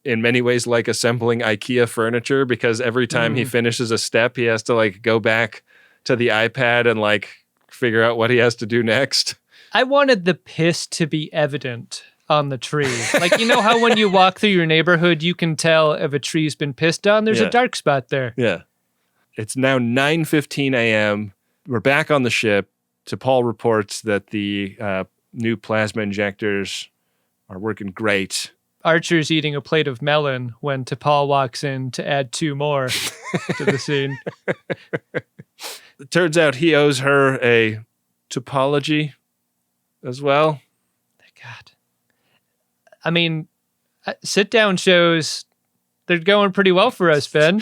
in many ways like assembling IKEA furniture because every time he finishes a step, he has to like go back to the iPad and like figure out what he has to do next. I wanted the piss to be evident on the tree. Like, you know how when you walk through your neighborhood, you can tell if a tree's been pissed on? There's a dark spot there. Yeah. It's now 9:15 a.m. We're back on the ship. T'Pol reports that the new plasma injectors are working great. Archer's eating a plate of melon when T'Pol walks in to add 2 more to the scene. It turns out he owes her a topology as well. God. I mean, sit-down shows, they're going pretty well for us, Ben.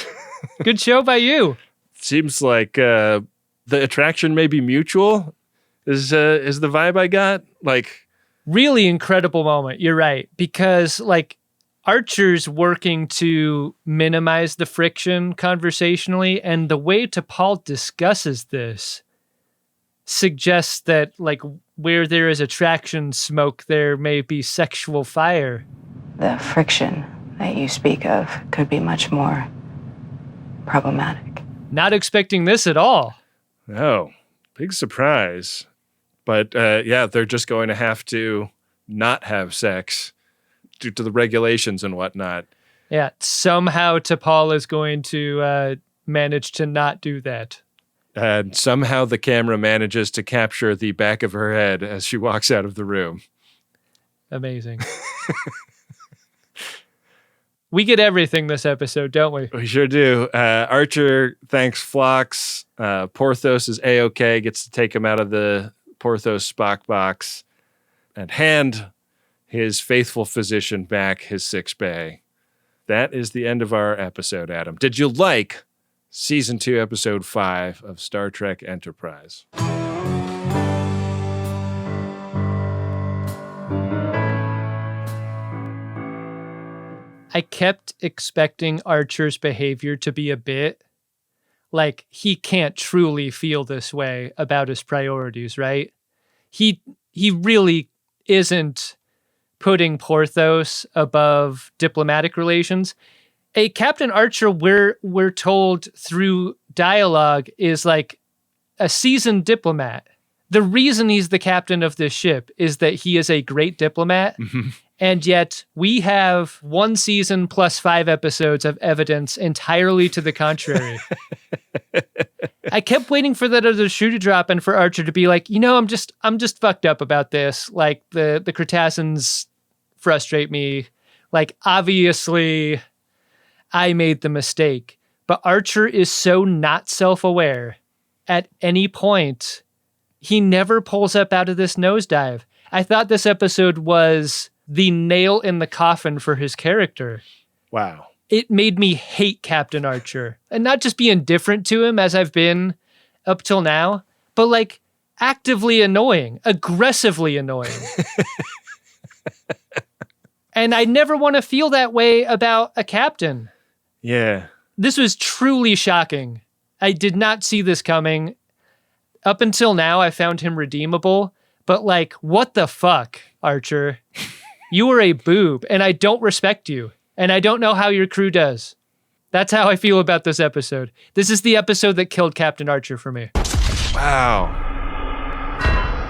Good show by you. Seems like the attraction may be mutual. Is the vibe I got? Like, really incredible moment. You're right. Because like Archer's working to minimize the friction conversationally, and the way T'Pol discusses this suggests that like where there is attraction smoke, there may be sexual fire. The friction that you speak of could be much more problematic. Not expecting this at all. oh, big surprise. But they're just going to have to not have sex due to the regulations and whatnot. Yeah, somehow T'Pol is going to manage to not do that. And somehow the camera manages to capture the back of her head as she walks out of the room. Amazing. We get everything this episode, don't we? We sure do. Archer thanks Phlox. Porthos is A-OK, gets to take him out of the Porthos Spock box and hand his faithful physician back his sick bay. That is the end of our episode, Adam. Did you like Season 2, Episode 5 of Star Trek Enterprise? I kept expecting Archer's behavior to be a bit like he can't truly feel this way about his priorities, right? He really isn't putting Porthos above diplomatic relations. A Captain Archer, we're told through dialogue, is like a seasoned diplomat. The reason he's the captain of this ship is that he is a great diplomat. Mm-hmm. And yet we have 1 season plus 5 episodes of evidence entirely to the contrary. I kept waiting for that other shoe to drop and for Archer to be like, I'm just fucked up about this. Like the Kreetassans frustrate me. Like, obviously I made the mistake, but Archer is so not self-aware at any point. He never pulls up out of this nosedive. I thought this episode was the nail in the coffin for his character. Wow. It made me hate Captain Archer. And not just be indifferent to him as I've been up till now, but like actively annoying, aggressively annoying. And I never want to feel that way about a captain. Yeah. This was truly shocking. I did not see this coming. Up until now, I found him redeemable. But like, what the fuck, Archer? You are a boob, and I don't respect you. And I don't know how your crew does. That's how I feel about this episode. This is the episode that killed Captain Archer for me. Wow.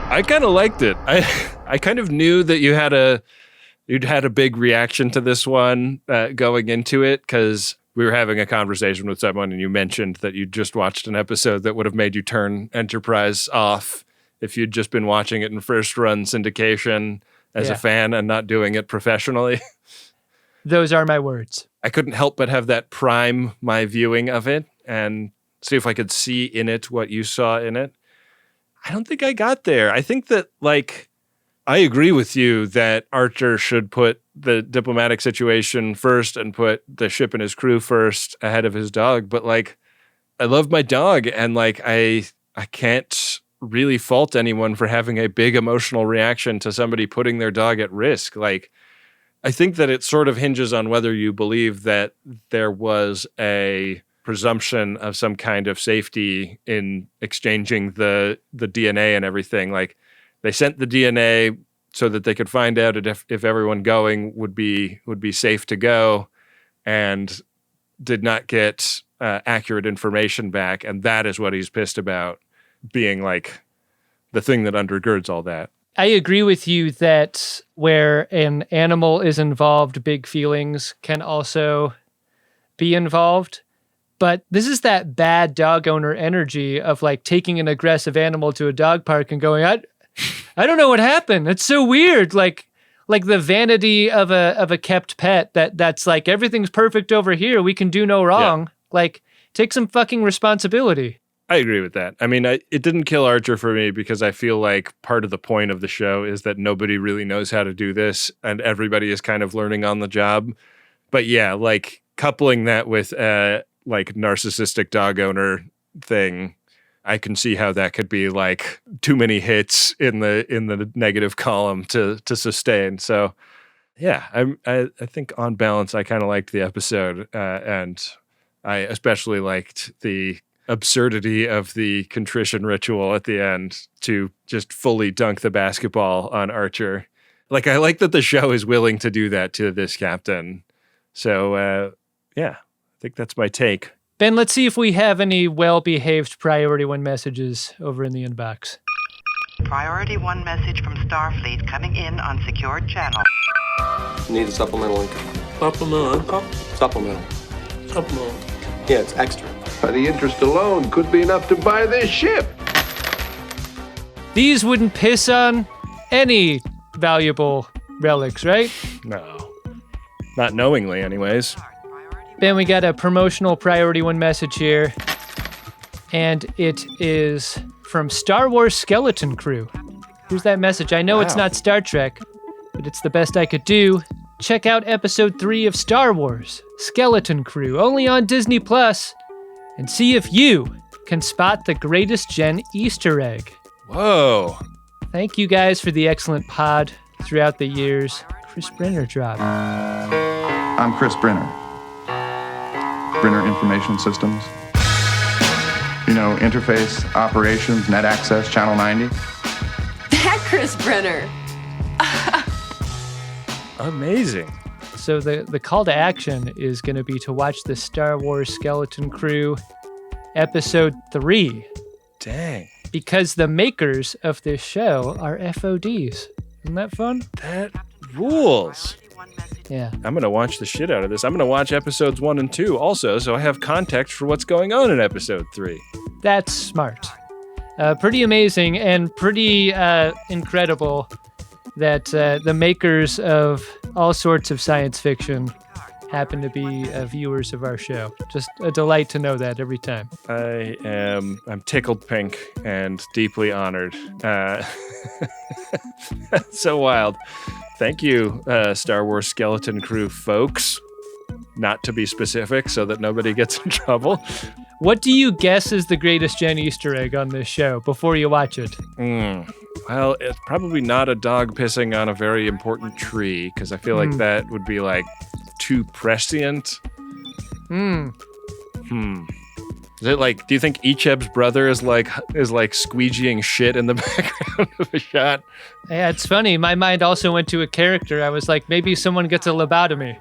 I kind of liked it. I kind of knew that you'd had a big reaction to this one going into it, because we were having a conversation with someone and you mentioned that you just watched an episode that would have made you turn Enterprise off if you'd just been watching it in first run syndication as a fan and not doing it professionally. Those are my words. I couldn't help but have that prime my viewing of it and see if I could see in it what you saw in it. I don't think I got there. I think that, like, I agree with you that Archer should put the diplomatic situation first and put the ship and his crew first ahead of his dog. But, like, I love my dog, and, like, I can't really fault anyone for having a big emotional reaction to somebody putting their dog at risk. Like, I think that it sort of hinges on whether you believe that there was a presumption of some kind of safety in exchanging the DNA and everything. Like, they sent the DNA so that they could find out if everyone going would be safe to go, and did not get accurate information back. And that is what he's pissed about, being like the thing that undergirds all that. I agree with you that where an animal is involved, big feelings can also be involved. But this is that bad dog owner energy of like taking an aggressive animal to a dog park and going, I don't know what happened. It's so weird. Like the vanity of a kept pet that's like, everything's perfect over here. We can do no wrong. Yeah. Like, take some fucking responsibility. I agree with that. I mean, it didn't kill Archer for me because I feel like part of the point of the show is that nobody really knows how to do this and everybody is kind of learning on the job. But yeah, like coupling that with like narcissistic dog owner thing, I can see how that could be like too many hits in the negative column to sustain. So yeah, I think on balance, I kind of liked the episode, and I especially liked the absurdity of the contrition ritual at the end to just fully dunk the basketball on Archer. Like, I like that the show is willing to do that to this captain. So yeah, I think that's my take. Ben, let's see if we have any well-behaved Priority 1 messages over in the inbox. Priority 1 message from Starfleet coming in on secured channel. Need a supplemental income. Supplemental income? Supplemental. Supplemental. Yeah, it's extra. The interest alone could be enough to buy this ship. These wouldn't piss on any valuable relics, right? No. Not knowingly, anyways. Ben, we got a promotional Priority 1 message here. And it is from Star Wars Skeleton Crew. Here's that message. I know it's not Star Trek, but it's the best I could do. Check out episode 3 of Star Wars Skeleton Crew, only on Disney Plus, and see if you can spot the greatest gen Easter egg. Whoa. Thank you guys for the excellent pod throughout the years. Chris Brenner dropped. I'm Chris Brenner. Brenner Information Systems. You know, interface, operations, net access, channel 90. That Chris Brenner. Amazing. So the call to action is going to be to watch the Star Wars Skeleton Crew episode 3. Dang. Because the makers of this show are FODs. Isn't that fun? That rules. Yeah. I'm going to watch the shit out of this. I'm going to watch episodes 1 and 2 also, so I have context for what's going on in episode 3. That's smart. Pretty amazing and pretty incredible that the makers of all sorts of science fiction happen to be viewers of our show. Just a delight to know that every time. I'm tickled pink and deeply honored. So wild. Thank you, Star Wars Skeleton Crew folks. Not to be specific so that nobody gets in trouble. What do you guess is the greatest gen Easter egg on this show before you watch it? Well, it's probably not a dog pissing on a very important tree, because I feel like that would be like too prescient. Is it like, do you think Icheb's brother is like squeegeeing shit in the background of a shot? Yeah, it's funny. My mind also went to a character. I was like, maybe someone gets a lobotomy.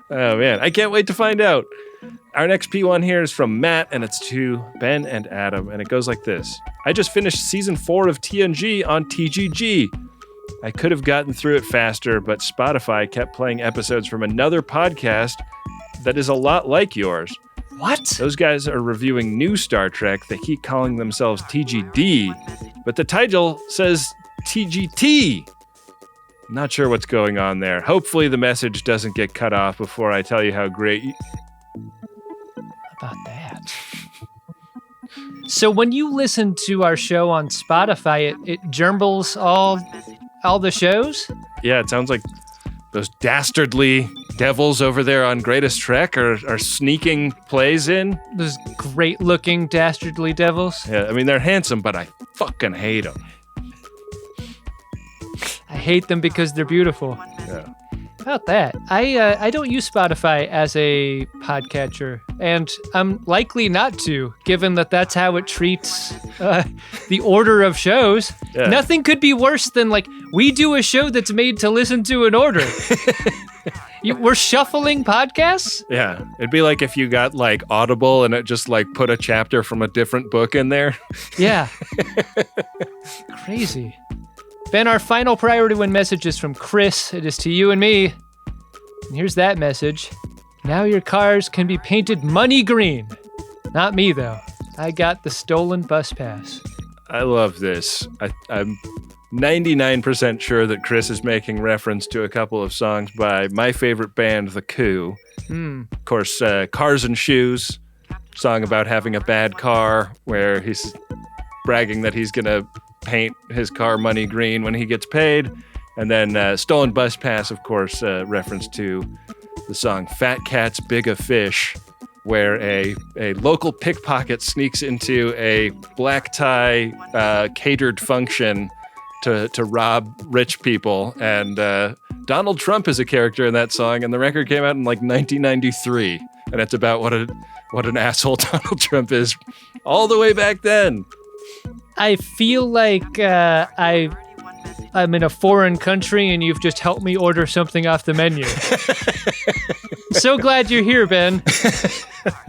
Oh man, I can't wait to find out. Our next P1 here is from Matt, and it's to Ben and Adam, and it goes like this. I just finished season 4 of TNG on TGG. I could have gotten through it faster, but Spotify kept playing episodes from another podcast that is a lot like yours. What? Those guys are reviewing new Star Trek. They keep calling themselves TGD, but the title says TGT. Not sure what's going on there. Hopefully the message doesn't get cut off before I tell you how great... About that. So when you listen to our show on Spotify, it germbles all the shows? Yeah, it sounds like those dastardly devils over there on Greatest Trek are sneaking plays in. Those great-looking dastardly devils? Yeah, I mean, they're handsome, but I fucking hate them. I hate them because they're beautiful. Yeah. About that, I don't use Spotify as a podcatcher, and I'm likely not to, given that that's how it treats the order of shows. Yeah. Nothing could be worse than, like, we do a show that's made to listen to in order. We're shuffling podcasts? Yeah, it'd be like if you got, like, Audible and it just, like, put a chapter from a different book in there. Yeah. Crazy. Ben, our final Priority 1 message is from Chris. It is to you and me. And here's that message. Now your cars can be painted money green. Not me, though. I got the stolen bus pass. I love this. I'm 99% sure that Chris is making reference to a couple of songs by my favorite band, The Coup. Of course, Cars and Shoes, song about having a bad car, where he's bragging that he's going to paint his car money green when he gets paid. And then Stolen Bus Pass, of course, reference to the song Fat Cats, Big a Fish, where a local pickpocket sneaks into a black tie catered function to rob rich people. And Donald Trump is a character in that song, and the record came out in like 1993. And it's about what an asshole Donald Trump is all the way back then. I feel like I I'm in a foreign country and you've just helped me order something off the menu. So glad you're here, Ben,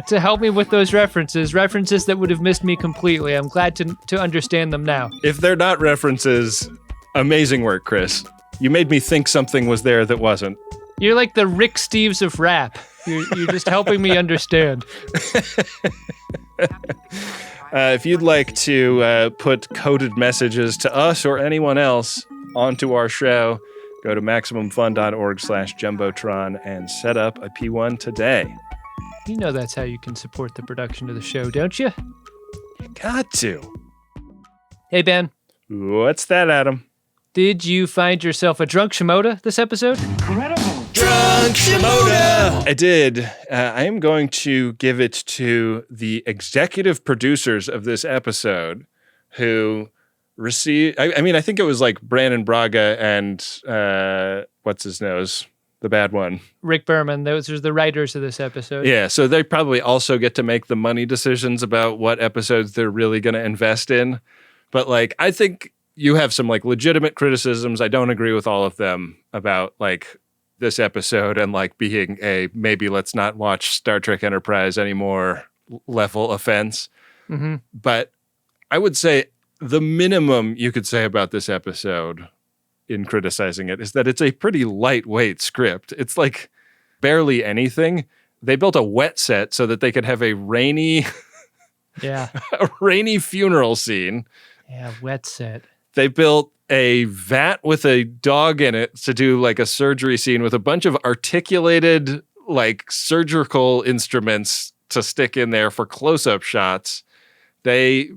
to help me with those references that would have missed me completely. I'm glad to understand them now. If they're not references, amazing work, Chris. You made me think something was there that wasn't. You're like the Rick Steves of rap. You're just helping me understand. If you'd like to put coded messages to us or anyone else onto our show, go to MaximumFun.org/Jumbotron and set up a P1 today. You know that's how you can support the production of the show, don't you? You got to. Hey, Ben. What's that, Adam? Did you find yourself a drunk Shimoda this episode? Incredible. Drunk Shimoda! I did. I am going to give it to the executive producers of this episode who received... I think it was like Brandon Braga and what's his nose? The bad one. Rick Berman. Those are the writers of this episode. Yeah, so they probably also get to make the money decisions about what episodes they're really going to invest in. But like, I think you have some like legitimate criticisms. I don't agree with all of them about like this episode and like being a maybe let's not watch Star Trek Enterprise anymore level offense. Mm-hmm. But I would say the minimum you could say about this episode in criticizing it is that it's a pretty lightweight script. It's like barely anything. They built a wet set so that they could have a rainy funeral scene. Yeah, wet set. They built a vat with a dog in it to do like a surgery scene with a bunch of articulated like surgical instruments to stick in there for close-up shots. They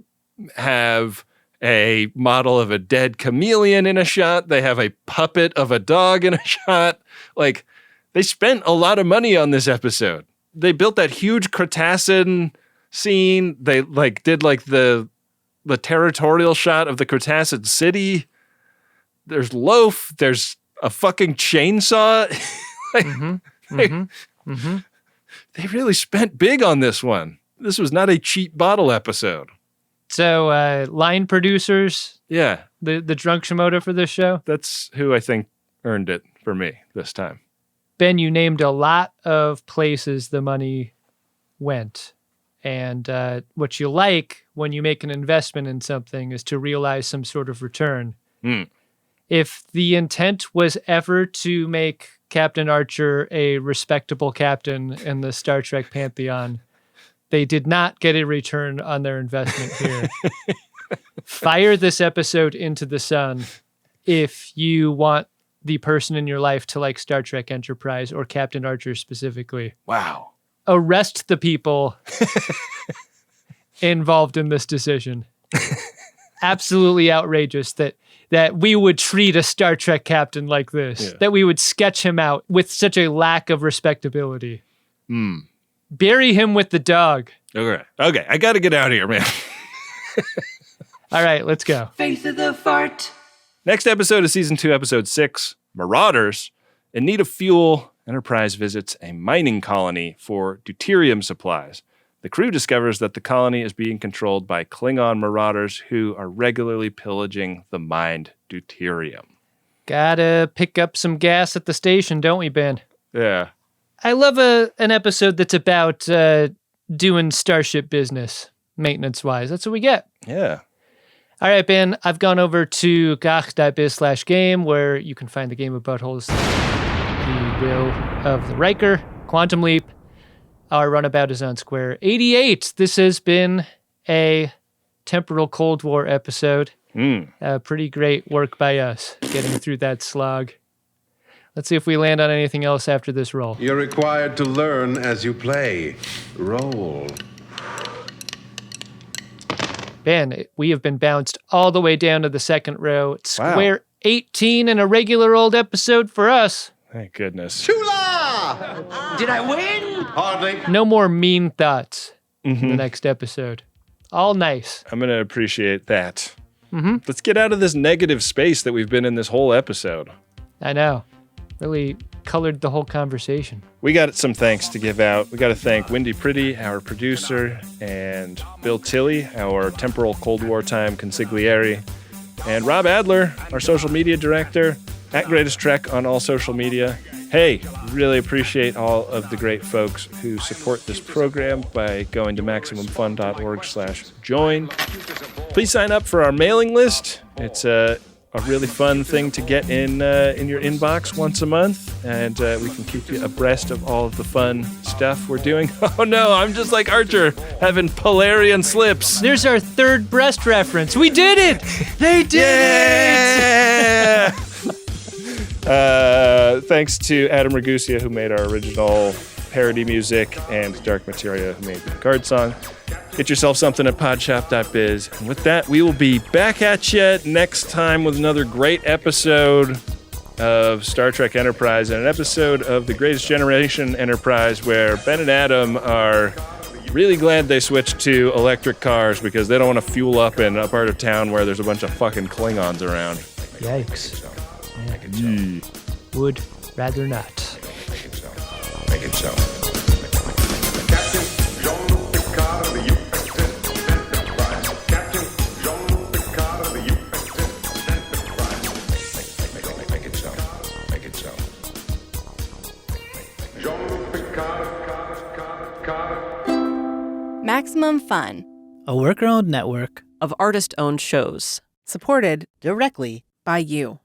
have a model of a dead chameleon in a shot. They have a puppet of a dog in a shot. Like, they spent a lot of money on this episode. They built that huge Kreetassan scene. They like did like the territorial shot of the Kreetassan city. There's loaf. There's a fucking chainsaw. They really spent big on this one. This was not a cheap bottle episode. So, line producers. Yeah. The drunk Shimoda for this show. That's who I think earned it for me this time. Ben, you named a lot of places the money went. And what you like when you make an investment in something is to realize some sort of return. If the intent was ever to make Captain Archer a respectable captain in the Star Trek pantheon, they did not get a return on their investment here. Fire this episode into the sun if you want the person in your life to like Star Trek Enterprise or Captain Archer specifically. Wow. Arrest the people involved in this decision. Absolutely outrageous that we would treat a Star Trek captain like this, that we would sketch him out with such a lack of respectability. Bury him with the dog. Okay, I got to get out of here, man. All right, let's go. Face of the fart. Next episode is Season 2, Episode 6, Marauders. In need of fuel, Enterprise visits a mining colony for deuterium supplies. The crew discovers that the colony is being controlled by Klingon marauders who are regularly pillaging the mined deuterium. Gotta pick up some gas at the station, don't we, Ben? Yeah. I love an episode that's about doing starship business, maintenance-wise. That's what we get. Yeah. All right, Ben, I've gone over to gach.biz/game, where you can find the game of buttholes, the will of the Riker, Quantum Leap. Our runabout is on Square 88. This has been a temporal Cold War episode. Pretty great work by us getting through that slog. Let's see if we land on anything else after this roll. You're required to learn as you play. Roll. Ben, we have been bounced all the way down to the second row. It's Square 18 and a regular old episode for us. Thank goodness. Chula! Did I win? Hardly. No more mean thoughts in the next episode. All nice. I'm going to appreciate that. Let's get out of this negative space that we've been in this whole episode. I know. Really colored the whole conversation. We got some thanks to give out. We got to thank Windy Pretty, our producer, and Bill Tilley, our temporal Cold War time consigliere. And Rob Adler, our social media director, at Greatest Trek on all social media. Hey, really appreciate all of the great folks who support this program by going to MaximumFun.org/join. Please sign up for our mailing list. It's a really fun thing to get in your inbox once a month, and we can keep you abreast of all of the fun stuff we're doing. Oh no, I'm just like Archer, having Polarian slips. There's our third breast reference. We did it! They did it! Thanks to Adam Ragusia, who made our original parody music, and Dark Materia, who made the card song. Get yourself something at podshop.biz. And with that, we will be back at you next time with another great episode of Star Trek Enterprise and an episode of the Greatest Generation Enterprise where Ben and Adam are really glad they switched to electric cars because they don't want to fuel up in a part of town where there's a bunch of fucking Klingons around. Yikes. Yeah. Would rather not. Make it so. Make it so. Maximum Fun, a worker-owned network of artist-owned shows. Supported directly by you.